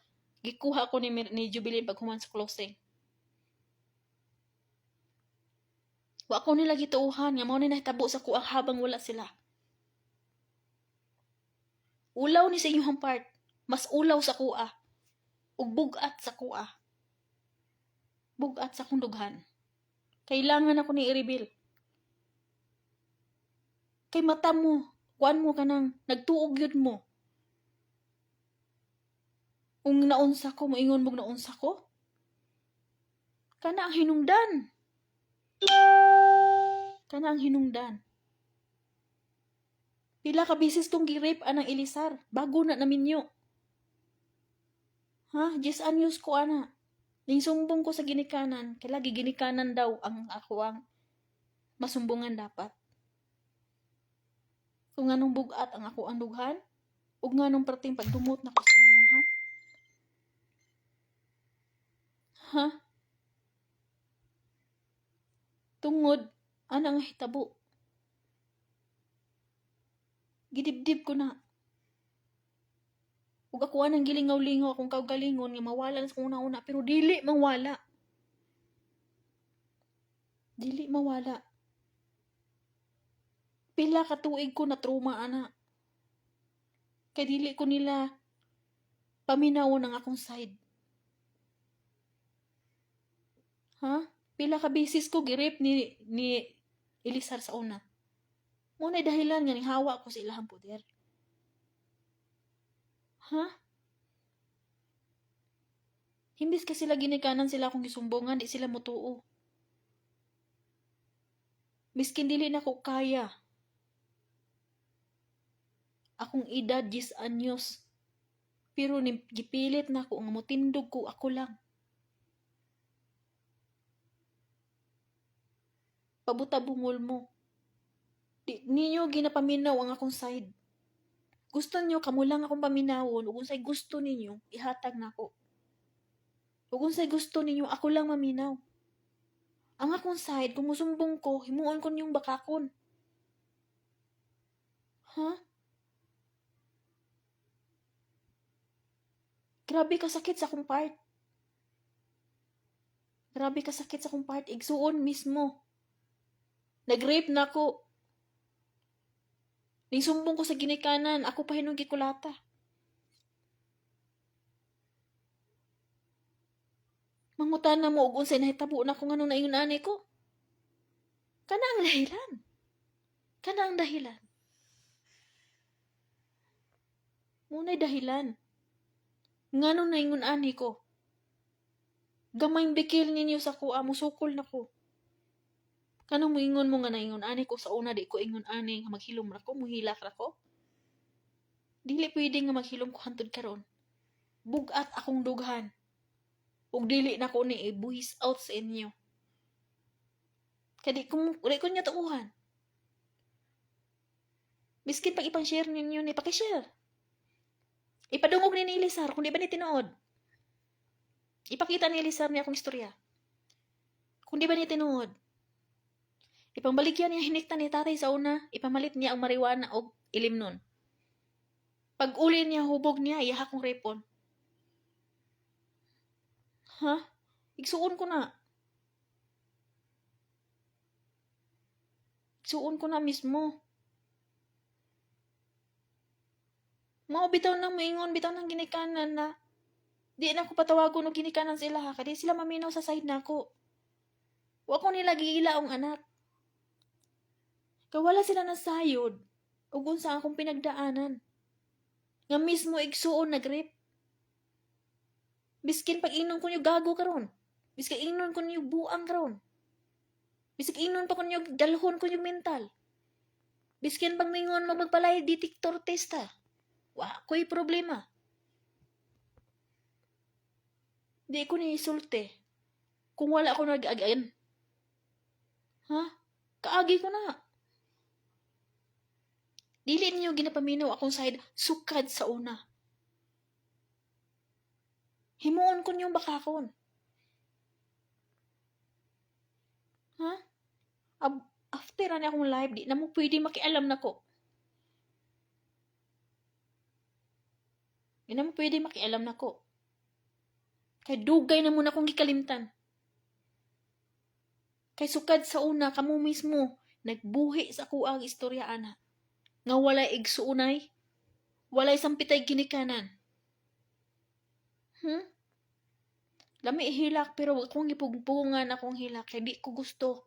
gikuha ko ni Jubilin pag human sa closing. Wa ko nila gituuhan, nga mao ni nahitabo sa kuang habang wala sila. Ulaw ni sa inyong part, mas ulaw sa kuha. Ug bugat sa kuha. Bugat sa kundughan. Kailangan ako ni i-reveal. Kay mata mo, kuan mo kanang nagtuog yun mo. Kung naunsa ko, moingon mong naunsa ko? Kana ang hinungdan. Kana ang hinungdan. Pila ka bisis tong gi-rape anang Elisar, bago na naminyo. Ha? 10 anyos ko Ning sumbong ko sa ginikanan, kay lagi ginikanan daw ang ako ang masumbungan dapat. Kung nganong bugat ang ako ang dughan, ug nganong perting pagdumot na ko sa inyo, ha? Ha? Tungod, anang hitabo. Gidibdib ko na. Ug ako anang gilingaw-lingaw akong kaugalingon nga mawala na sa kong una-una, pero dili mawala. Dili mawala. Pila ka tuig ko na trauma, Kay dili ko nila paminawon ang akong side. Ha? Pila ka bisis ko girip ni Elisar sa una. Muna'y dahilan nga hawa ko sa ilahang poder. Ha? Himbis ka sila ginikanan sila akong gisumbongan, di sila mutuo. Miskin dili na ko kaya. Akong edad 10 anyos. Pero gipilit na ako, nga motindog ko, ako lang. Pabuta-bungol mo. Di ninyo ginapaminaw ang akong side. Gusto niyo kamo lang akong paminawon, ug unsay gusto ninyo, ihatag nako. Ug unsay gusto ninyo, ako lang maminaw. Ang akong side, kung musumbong ko, himuon ko niyong bakakon. Ha? Grabe ka sakit sa akong part. Grabe ka sakit sa akong part. Igsuon mismo. Nag-rape na ako. Ning sumbong ko sa ginikanan, ako pa hinong gikulata. Mangutan na mo ug unsay nahitabo na ko nganong naingon ani ko. Kana ang dahilan. Kana ang dahilan. Muna'y dahilan. Nganong naingon ani ko. Gamay bikil ninyo sa kuha, musukol na ko. Kanong moingon mo nga naingon ani ko sa una, di ko ingon ani nga maghilom ra ko, muhilak ra ko. Dili pwede nga maghilom ko hantud karon. Bugat akong dughan. Ug dili na ko ni i-voice out sa inyo. Kaya di ko niya tuuhan. Miskin pag ipang-share ninyo ni, pakishare. Ipadungog ni Elisar kung di ba ni tinuod. Ipakita ni Elisar niya akong istorya. Kung di ba ni tinuod. Ipambaligyan niya hinikta ni tatay sa una, ipamalit niya ang marijuana o ilimnon. Pag uli niya, hubog niya, iyaha kong repon. Ha? Igsuon ko na. Igsuon ko na mismo. Mao bitaw nang moingon, bitaw nang ginikanan na di na ko patawagon og ginikanan sila ha, kadi sila maminaw sa side nako. Wa ko nila giilaong anak. Kawala sila nasayod ug unsa akong pinagdaanan. Nga mismo igsuon nag-rape. Biskin pag inon ko niyo gago karon. Biskin inon ko niyo buang karon. Biskin inon pa ko niyo dalhon ko niyo mental. Biskin pag mingon magpalay detector test ha. Wa ko'y problema. Di ko ni isulti. Kung wala ako nag-again. Ha? Kaagi ko na. Dili ninyo ginapaminaw akong side sukad sa una. Himuon ko niyong bakakon. Ha? After ani akong live, di na mo pwede makialam na ko. Di na mo pwede makialam na ko. Kay dugay na muna akong gikalimtan. Kay sukad sa una, kamo mismo, nagbuhi sa kuang istorya, ana. Nga walay igsuunay, walay sampitay ginikanan. Lami ihilak, pero akong gipugpungan akong hilak, kay di ko gusto.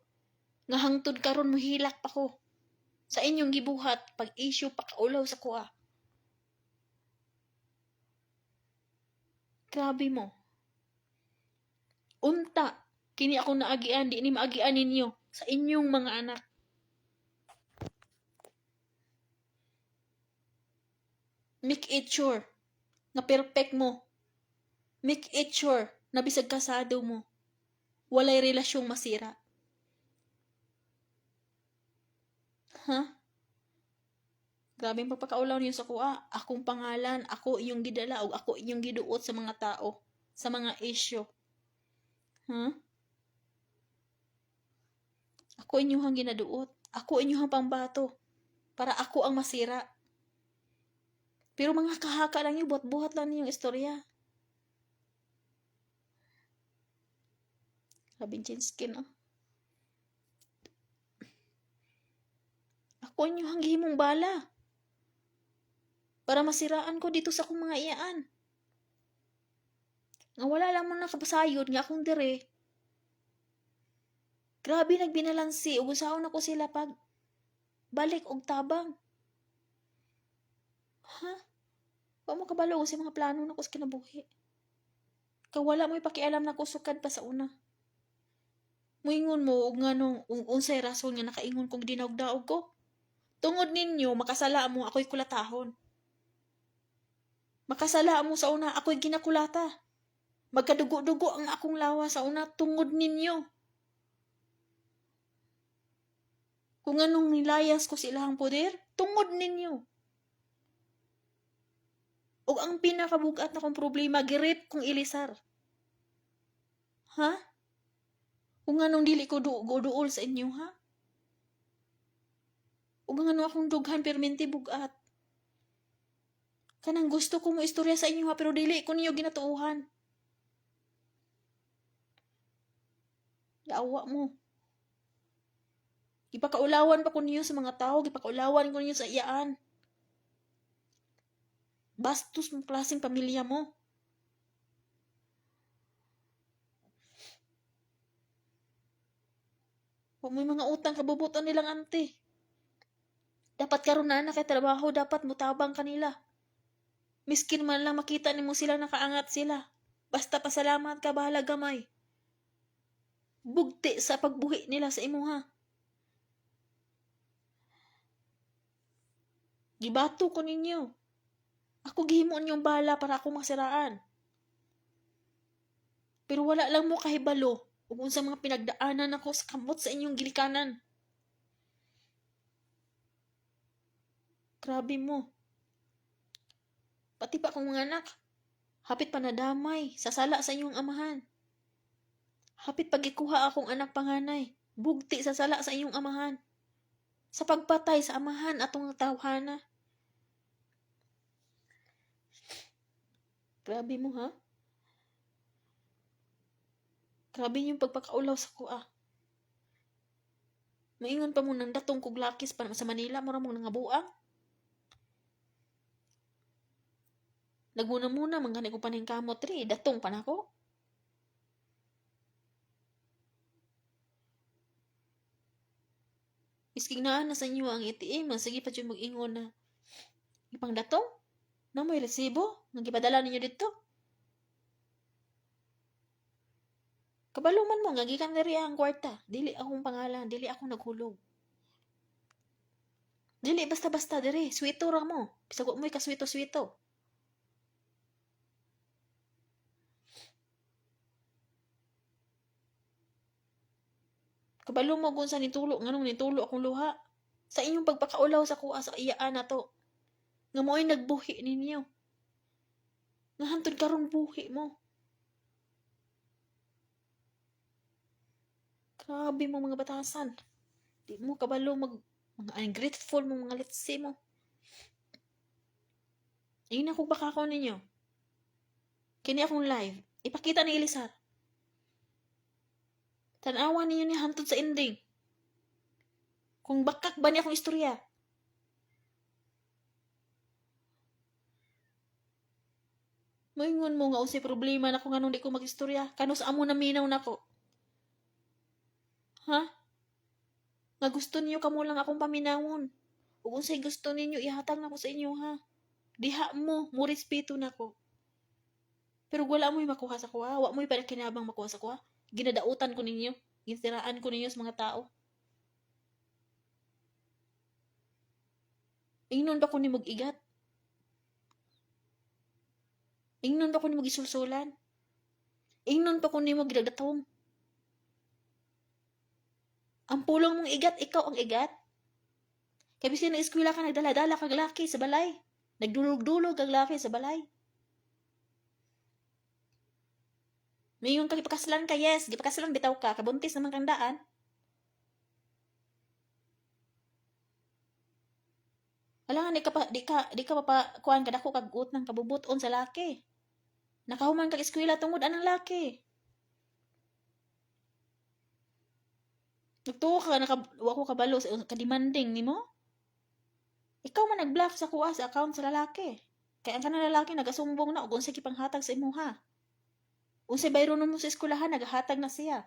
Nga hangtod karon mo hilak pa ko. Sa inyong gibuhat, pag-issue pa kaulaw sa kuha. Grabe mo. Unta, kini ako naagian, di ni maagian ninyo sa inyong mga anak. Make it sure na perfect mo. Make it sure na bisag kasado mo. Walay relasyong masira. Ha? Grabe ang pagpakaulaw niyo sa kuha. Akong pangalan, ako inyong gidala o ako inyong giduot sa mga tao, sa mga issue. Ha? Ako inyong ginaduot. Ako inyong pangbato. Para ako ang masira. Pero mga kahaka lang yun, buhat-buhat lang yung istorya. Labing chinskin, oh. Ako inyong himong bala. Para masiraan ko dito sa akong mga iyaan. Nga wala lang mo nakapasayod nga akong dire. Grabe nagbinalansi. Ugusaon ako sila pag balik og tabang. Ha? Wa mo kabalo sa mga plano na ko sa kinabuhi. Kawala mo ipakialam na ko sukad pa sa una. Muingon mo og nganong unsay rason nga nakaingon kong dinaog-daog ko. Tungod ninyo makasala mo ako'y kulatahon. Makasala mo sa una ako'y ginakulata. Magkadugo-dugo ang akong lawa sa una tungod ninyo. Kung anong nilayas ko sa ilahang poder, tungod ninyo. O ang pinakabugat na kong problema, girip kong ilisar. Ha? Kung anong dili ko duol sa inyo, ha? O anong akong dughan permente bugat. Kanang gusto ko mo istorya sa inyo, ha? Pero dili ko niyo ginatuuhan. Yawa mo. Ipakaulawan pa ko niyo sa mga tao, ipakaulawan ko niyo sa iyaan. Bastos mong klaseng pamilya mo. Kung may mga utang kabubuton nilang ante. Dapat karon na kay trabaho, dapat mutabang kanila. Miskin man lang makita nimo sila nakaangat sila. Basta pasalamat ka, bahala gamay. Bugti sa pagbuhi nila sa imo, ha. Gibato ko ninyo. Ako gihimon yung bala para ako masiraan. Pero wala lang mo kahibalo kung sa mga pinagdaanan ako sa kamot sa inyong gilikanan. Grabe mo. Pati pa akong mga anak, hapit pa nadamay, sasala sa inyong amahan. Hapit pagikuha akong anak panganay, bugti sasala sa inyong amahan. Sa pagpatay sa amahan atong tawhana. Grabe mo, ha? Grabe yung pagpakaulaw sa kuha. Maingon pa mo nang datong kuglakis pa sa Manila, mura mong nangabuang. Nagmuna-muna, manggani ko pa ng kamot, datong pa na ko. Isking na sa inyo ang ATM, sige pa dyan mag-ingon na. Ipang datong? Na may resibo? Nagipadala ninyo dito? Kabaluman mo, ngagikan na rin ang kwarta. Dili akong pangalan, dili akong naghulog. Dili basta-basta dire, swito ra mo. Bisagot mo'y kaswito-swito. Kabalo mo kung sa nitulo, nganong nitulo akong luha. Sa inyong pagpakaulaw sa kuha sa iyaan na to. Nga mo'y nagbuhi ninyo. Nga hantod karong buhi mo. Grabe mo mga batasan. Di mo kabalo mga ungrateful mo mga litsi mo. Ayun ako baka ko ninyo. Kini akong live. Ipakita ni Elisar. Tanawa ninyo ni hantod sa ending. Kung bakak ba niya akong istorya. Moingon mo nga usay problema na kung anong di ko mag-istorya. Kano sa amo na minaw na ko. Ha? Nga gusto niyo kamo lang akong paminawon. Ug unsay gusto ninyo ihatag na ko sa inyo ha. Diha mo respeto na ko. Pero wala mo'y makuha sa kuha. Wa mo'y panakinabang makuha sa kuha. Ginadautan ko ninyo. Gintiraan ko ninyo sa mga tao. Ingnon ba ko ni mag-igat? Ingnon ba ko ni mag-isulsulan? Ingnon pa ko ni mag-dagatong? Ang pulong mong igat, ikaw ang igat? Kaya bisin na eskwela ka, nagdala-dala kag laki sa balay. Nagdulog-dulog kag laki sa balay. Mayon ka gipakaslan ka, yes. Gipakaslan bitaw ka. Kabuntis naman kang daan. Wala nga, di ka kuhaan ka dako kag ut ng kabubuton sa laki. Nakahuman kag eskwela tungod anang laki. Nagtuwa ka, wa ko kabalo sa kadimanding ni mo. Ikaw man nag-block sa kuha sa account sa lalaki. Kaya ang kanang lalaki nagasumbong na ug unsay kipanghatag sa imuha. Unsay bayro mo sa eskwelahan nagahatag na siya.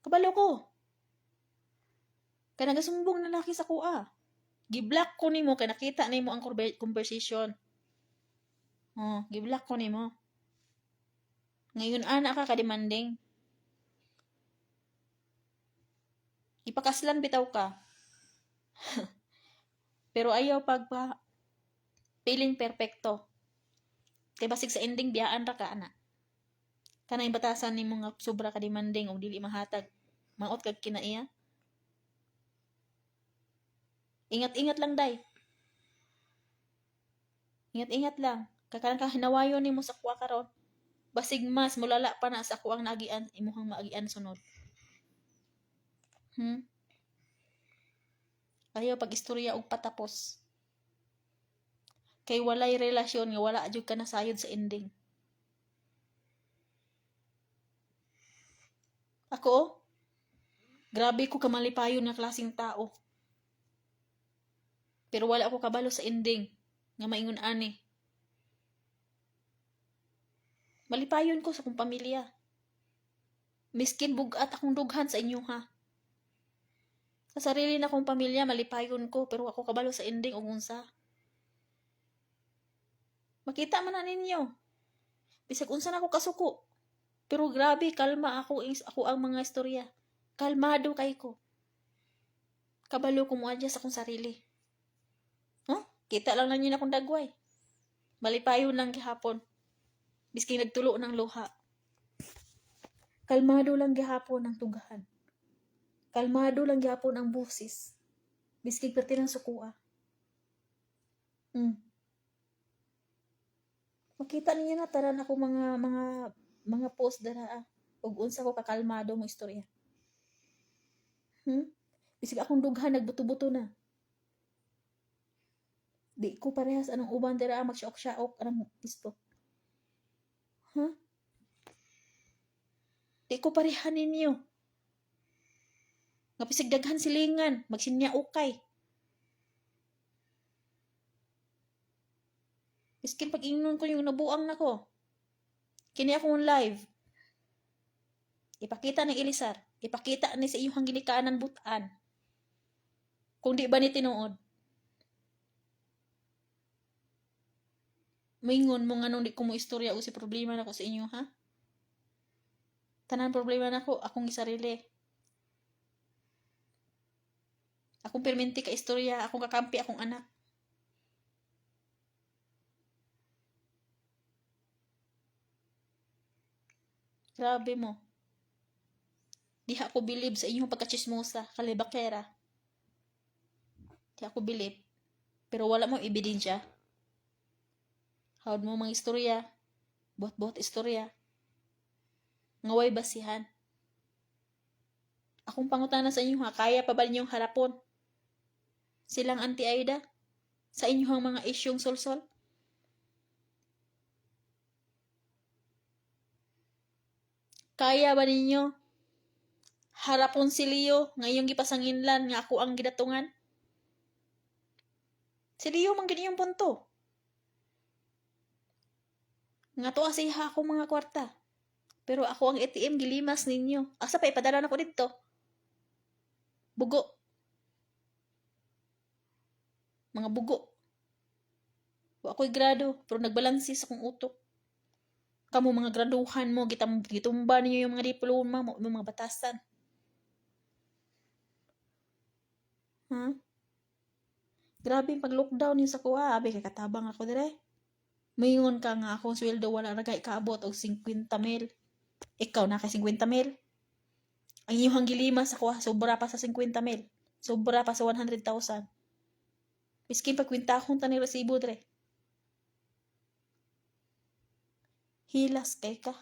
Kabalo ko. Kaya nagasumbong na lalaki sa kuha. Gi-block ko nimo kay nakita nimo ang conversation. Oh, gi-block ko nimo. Ngayon ana ka kadimanding. Ipakaslan bitaw ka. Pero ayaw feeling perfecto. Kay basig sa ending biyaan ra ka ana. Kanang batasan nimo nga sobra ka demanding og dili mahatag. Maot kag kinaiya. Ingat-ingat lang day. Ingat-ingat lang. Kakanang ka hinawayon nimo sa kuha karon. Basig mas mulala pa na sa kuang nagian imuhang maagian sunod. Ayaw pag-istorya og patapos. Kay walay relasyon nga wala jud ka nasayod sa ending. Ako, grabe ko kamalipayon na klaseng tao. Pero wala ako kabalo sa ending nga maingon ani. Malipayon ko sa kong pamilya. Miskin bugat akong dughan sa inyo ha. Sa sarili na kong pamilya, malipayon ko, pero ako kabalo sa ending o unsa. Makita man na ninyo. Bisag unsa na ako kasuko. Pero grabe, kalma ako ang mga istorya. Kalmado kay ko. Kabalo ko mo adya sa akong sarili. Huh? Kita lang na nyo na akong dagway. Malipayon lang gihapon. Bisking nagtulo ng luha. Kalmado lang gihapon ang tugahan. Kalmado lang gihapon ang busis. Bisking perti ng sukua. Makita ninyo na taran ako mga post dara ug unsa ko kakalmado mo istorya. Bisig akong dughan nagbuto-buto na. Di ko parehas anong uban dara magsyok-syok anong pisto. Di ko parehan ninyo. Nga bisig daghan silingan, magsinya ukay. Biskin pag-ingnon ko yung nabuang nako. Kini akong live. Ipakita ni Elisar. Ipakita ni sa iyong ginikanan butan. Kung di ba ni tinuod. Maingon mo nga nung di ko mo istorya o si problema na ko sa inyo ha. Tanan problema na ko, akong isarili. Akong perminti ka istorya, akong kakampi, akong anak. Grabe mo. Diha ko believe sa inyong pagkachismosa, kalibakera. Di ako bilib. Pero wala mo ebidensya. Hawad mo mga istorya. Buhat-buhat istorya. Ngaway basihan. Akong pangutana sa inyo ha, kaya pa ba ninyong harapon? Silang Auntie Aida? Sa inyong mga isyong solsol? Kaya ba ninyo harapon si Leo ngayong gipasanginlan nga ako ang gidatungan? Si Leo man gid yung punto. Nga to asiha ako mga kwarta. Pero ako ang ATM gilimas ninyo. Asa pa ipadala na ko dito? Bugo. Mga bugo. Wa ako'y grado, pero nagbalansi sa kong utok. Kamu mga graduhan mo, gitumba niyo yung mga diploma mo, yung mga batasan. Ha? Grabe yung pag-lockdown yung sa kuha. Abi, kakatabang ako dire. Mayingon ka nga akong sweldo wala na kay kaabot og 50,000. Ikaw na kay 50,000. Ang iyong gilima sa kuha, sobra pa sa 50,000. Sobra pa sa 100,000. Miskin pagkwintahon ta ni resibo dire. Hilas kay ka.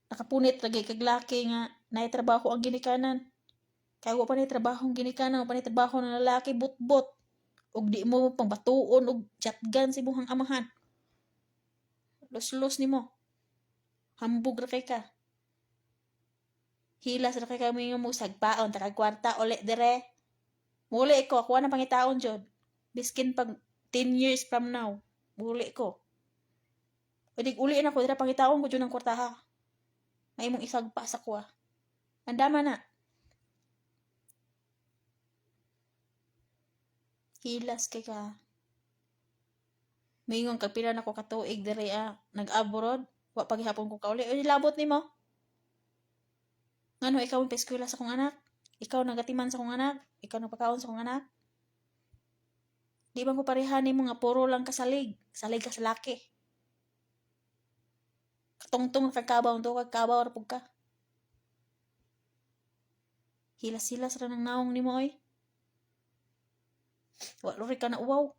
Nakapunit lagi kag laki nga naitrabaho ang ginikanan. Kaya wa pa ni trabahong ginikanan, wa pa ni trabaho ng lalaki butbot. Og di mo pangbatuon og shotgun si muhang amahan. Los-los nimo. Hambog ra kay ka. Hilas ra kay kami nga mo sagpaon takag kwarta uli dire. Muli ko ako na pangitaon jud. Biskin pag 10 years from now, muli ko. Pwede uli na ko dira pangitaon ko jud ng kwartaha. May imong isagpa sa kuha. Andama na. Hilas kay ka. Mayingon kag pila na ko katuig diri nag-abroad, wa paghihapon ko kauli. Uy labot nimo. Ngano ikaw ang eskwela sa kong anak? Ikaw nagatiman sa kong anak? Ikaw nagpakaon sa kong anak? Di ba ko parehan nimo nga puro lang kasalig? Salig ka sa laki. Katungtong kagkabaw to kagkabaw ra pug ka. Hilas-hilas ra nang naong nimo oy. Wa lori ka na uwaw.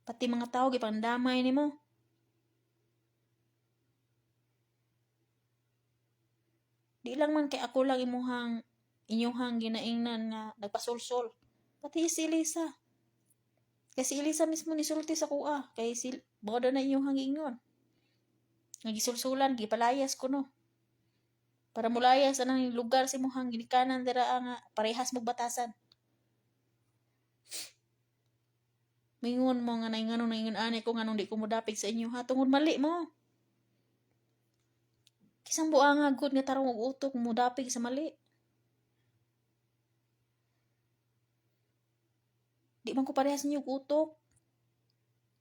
Pati mga tao gipandamay nimo. Di lang man kay ako lang inyuhang ginaingnan nga nagpasulsol. Pati si Elisa. Kay si Elisa mismo ni sulti sa kuha. Kay si boda na inyuhang ingon. Nga gisulsulan, gipalayas ko no. Para mulayas anang lugar si muhang ginikanan dira nga parehas mo batasan. Mingon mo nga nainganong ani ko nganong di ko modapig sa inyo ha. Tungod mali mo. Kisang buang agud nga tarong og utok modapig sa mali. Di man ko parehas ninyo og utok.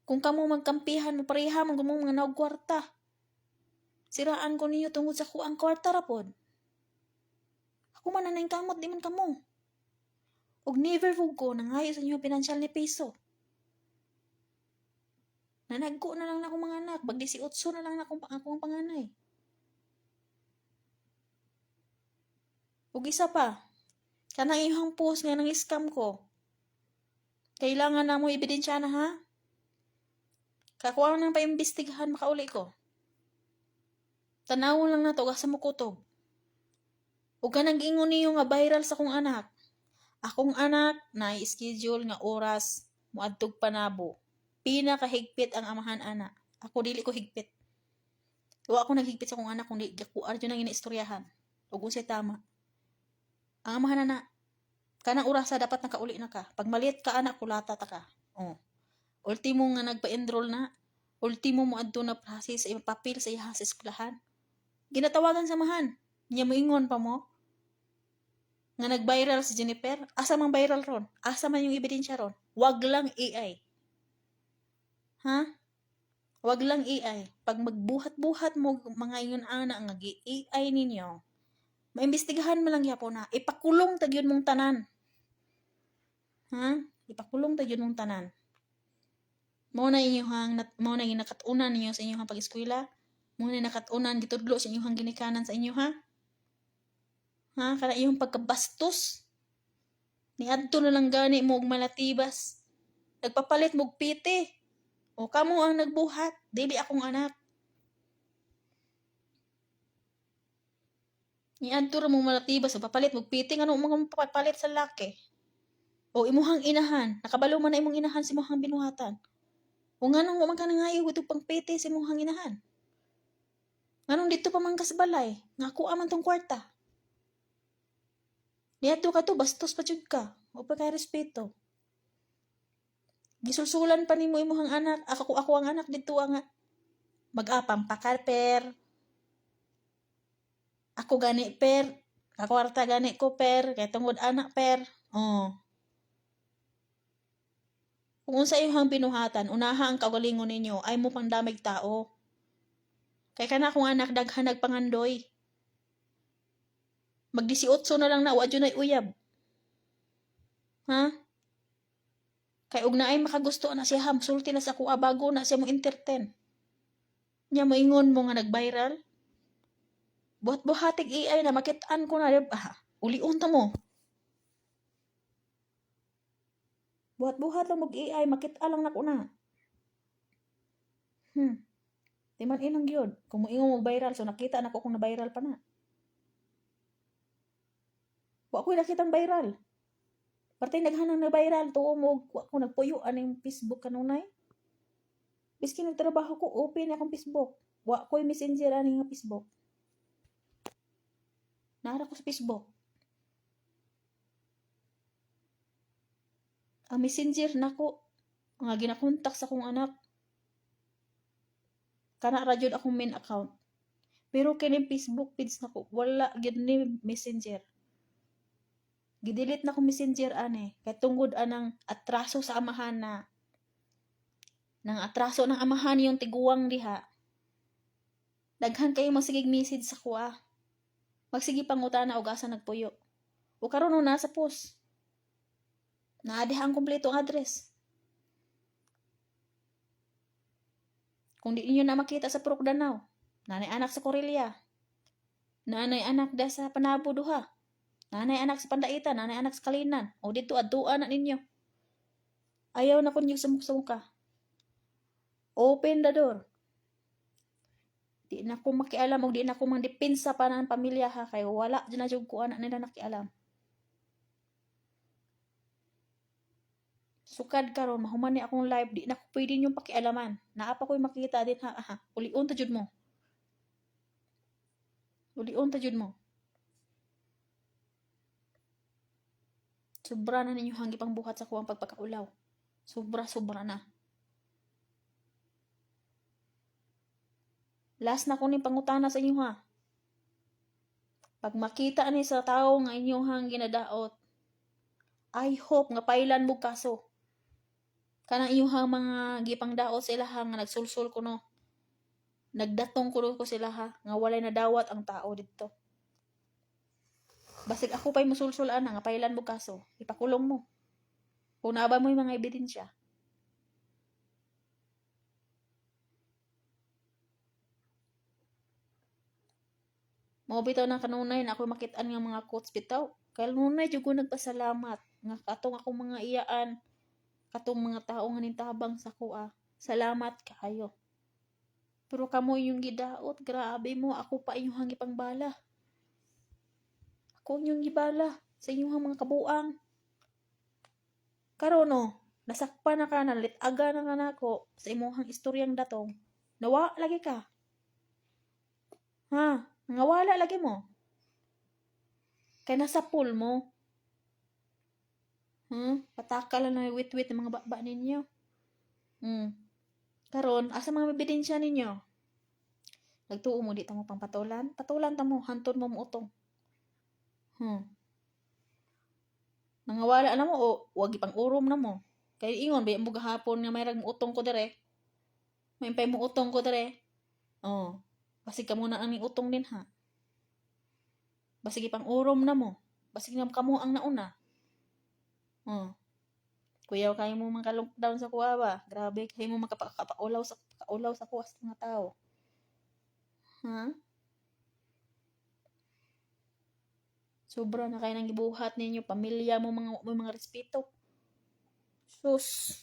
Kung kamo magkampihan mo pareha man gud mo mga naog kwarta. Siraan ko ninyo tungod sa kuang kwarta ra pod. Ako man nanay kamot di man kamo. Og never fug ko nangayo sa inyo financial ni piso. Nanagko na lang na akong mga anak. Bagdi si Utso na lang na akong panganay. Ug isa pa, kanang ihang post nga nang scam ko. Kailangan na mo ebidensya na ha? Kakuha nang paimbestigahan makauli ko. Tanawon lang na to sa mukutob. Ug kanang ingon niyo nga viral sa kong anak. Akong anak na schedule nga oras moadtog panabo. Pinakahigpit ang amahan ana. Ako dili ko higpit. Wa ako naghigpit sa akong anak kundi ko arjo nang iniistoryahan. Ug unsay tama. Ang amahan ana kanang orasa dapat nakauli na ka. Pag maliit ka anak kulata ta ka. Oh. Ultimo nga nagpa-enroll na. Ultimo mo adto na process sa papel sa iya sa eskwelahan. Ginatawagan sa amahan. Nya moingon pa mo nga nag-viral si Jennifer. Asa man viral ron? Asa man yung ebidensya ron? Wag lang AI. Ha? Wag lang AI. Pag magbuhat-buhat mo mga ingon ana nga AI ninyo, maimbestigahan mo lang gyapon na. Ipakulong tag yun mong tanan. Ha? Ipakulong tag yun mong tanan. Mo na yung nakatunan ninyo sa inyong pag-eskwela. Mo na nakatunan gitudlo sa inyong ginikanan sa inyo ha. Ha? Kana iyong pagkabastos. Niadto na lang gani mo og malatibas. Nagpapalit mo og piti. O kamo ang nagbuhat, dili akong anak. Niadto ra mo malatibas, papalit mo og piti ngano mga papalit sa laki. O imuhang inahan, nakabalo man na imong inahan si imuhang binuhatan. O nganong man ka nangayo ito pang piti si imuhang inahan. Nganong dito pa man kas balay, nga ako aman tong kwarta. Niadto ka to, bastos pa jud ka. O pa kay respeto. Gisulsulan pa nimo imuhang anak, ako ang anak dito nga mag-apam pakarper. Ako gani per, kakwarta gani ko per, kay tungod anak per. Oh. Kung unsa iyong binuhatan, unaha ang kagalingon ninyo, ay mo pang damig tao. Kay kana akong anak daghan nagpangandoy. Mag-18 na lang na, wa dyan ay uyab. Ha? Kay og naay makagusto na siya, sulti na sa kuha bago na siya mo entertain. Nya mo ingon mo nga nag-viral. Buhat-buhatig AI na makitaan ko na, uliun ta mo. Buhat-buhat lang mag AI, makita lang na ko na. Di man inang yun. Kung mo ingon mo viral, so nakita na ko kung na-viral pa na. Wa ko'y nakitang viral. Partay naghanang na viral, tuo mo, wa ko nagpuyo aning Facebook kanunay. Biski nagtrabaho ko, open akong Facebook. Wa ko'y messenger aning nga Facebook. Nara ko sa Facebook. Ang messenger nako nga ginakontak sa akong anak. Kana ra jud akong main account. Pero kining Facebook page nako wala gid ni messenger. Gidelete na ko messenger ani kay tungod anang atraso sa amahan na nang atraso ng amahan yung tiguwang diha. Daghan kayo magsigig message sa kuha. Magsigi pangutana og asa nagpuyo. O karon no nasa post. Naa diha ang kompletong address. Kung di niyo na makita sa Purok Danau, nanay anak sa Corelia, nanay anak da sa Panabo duha, nanay anak sa Pandaitan, nanay anak sa Kalinan, o dito adtuan na ninyo. Ayaw na kun yung sumuk-sumuka. Open the door. Di na ko makialam o di na ko mang depensa pa ng pamilya ha, kay wala dyan na jug ko anak nila nakialam. Sukad karon mahuman ni akong live, di na ko pwede niyong pakialaman. Naapa ko'y makita din ha. Uliun ta jud mo. Uliun ta jud mo. Sobra na ninyo hangi pang buhat sa kuwang pagpakaulaw. Sobra na. Last na ko ni pangutana sa inyo ha. Pag makita ni sa tao nga inyong ginadaot, I hope nga pailan mo kaso. Kanang inyong mga gipang daot sila ha, nga nagsulsul ko no. Nagdatong ko sila ha, nga walay nadawat ang tao dito. Basig ako pa'y musulsulan na, nga pailan mo kaso. Ipakulong mo. Kung naaba mo yung mga ebidensya. Mao bitaw ng kanunay na ako makitaan nga mga quotes bitaw. Kaya nunay jud ko nagpasalamat nga katong akong mga iyaan, katong mga tao nga nintabang sa kuha. Salamat kaayo. Pero kamo yung gidaot, grabe mo, ako pa inyong ipangbala. Ako yung gibala sa inyong mga kabuang. Karon no, nasakpan na ka na, litaga na nako sa imuhang istoryang datong. Nawa lagi ka. Ha? Nangawala lagi mo. Kaya nasa pool mo. Patakal na wit-wit ng mga baba ninyo. Karon, asa mga ebidensya ninyo? Nagtuo mo di ta mo pang patulan? Patulan ta mo, hantod mo utong. Nangawala na mo o wag ipang urom na mo. Kaya ingon ba mo gahapon nga may rag mo utong ko dire? May pay mo utong ko dire. Basig ka muna ang utong din ha. Basig ipang urom na mo. Basig na kamo ang nauna. Kuyaw kayo mo maka-lockdown sa kuha ba? Grabe kayo mo makapakaulaw sa kuha sa mga tao. Ha? Sobra na kayo nang gibuhat ninyo, pamilya mo, mga respeto. Sus,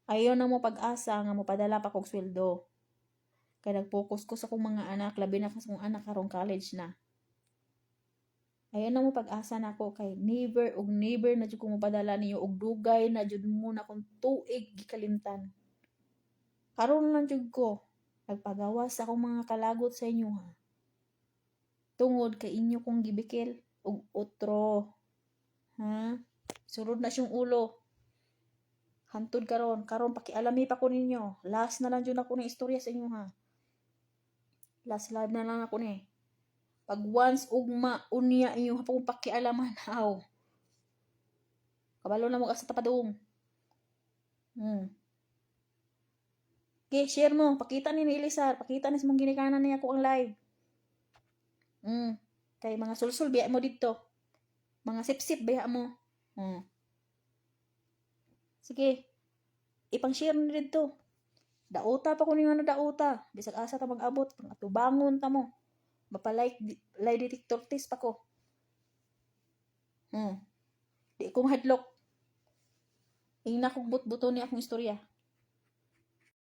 ayaw na mo pag-asa nga mo padala pa kog sweldo. Kaya nag-focus ko sa kong mga anak, labi na sa kong anak karong college na. Ayaw na mo pag-asa na ako kay never na jud ko mo padala niyo og dugay na jud mo na kung tuig gikalimtan. Karon lang jud ko nagpagawas sa akong mga kalagot sa inyo ha. Tungod kay inyo kong gibikil og utro. Ha? Surod na siyang ulo. Hantod karon pakialami pa ko ninyo. Last na lang jud ako ng istorya sa inyo ha. Last live na lang ako ni. Pag once ugma unya inyo hapong pakialaman haw. Kabalo na mo ka sa tapadong. Okay, share mo. Pakita ni Elisar. Pakita ni sa mong ginikanan niya ako ang live. Kay mga sulsul biya mo dito. Mga sip-sip biya mo. Sige. Ipang-share ni dito. Dauta pa ko ni nga dauta. Bisag asa ta mag-abot. Pang atubangon ta mo. Mapalike lie detector test pa ko. Di ko mahadlok. Ingna kong but-buto ni akong istorya.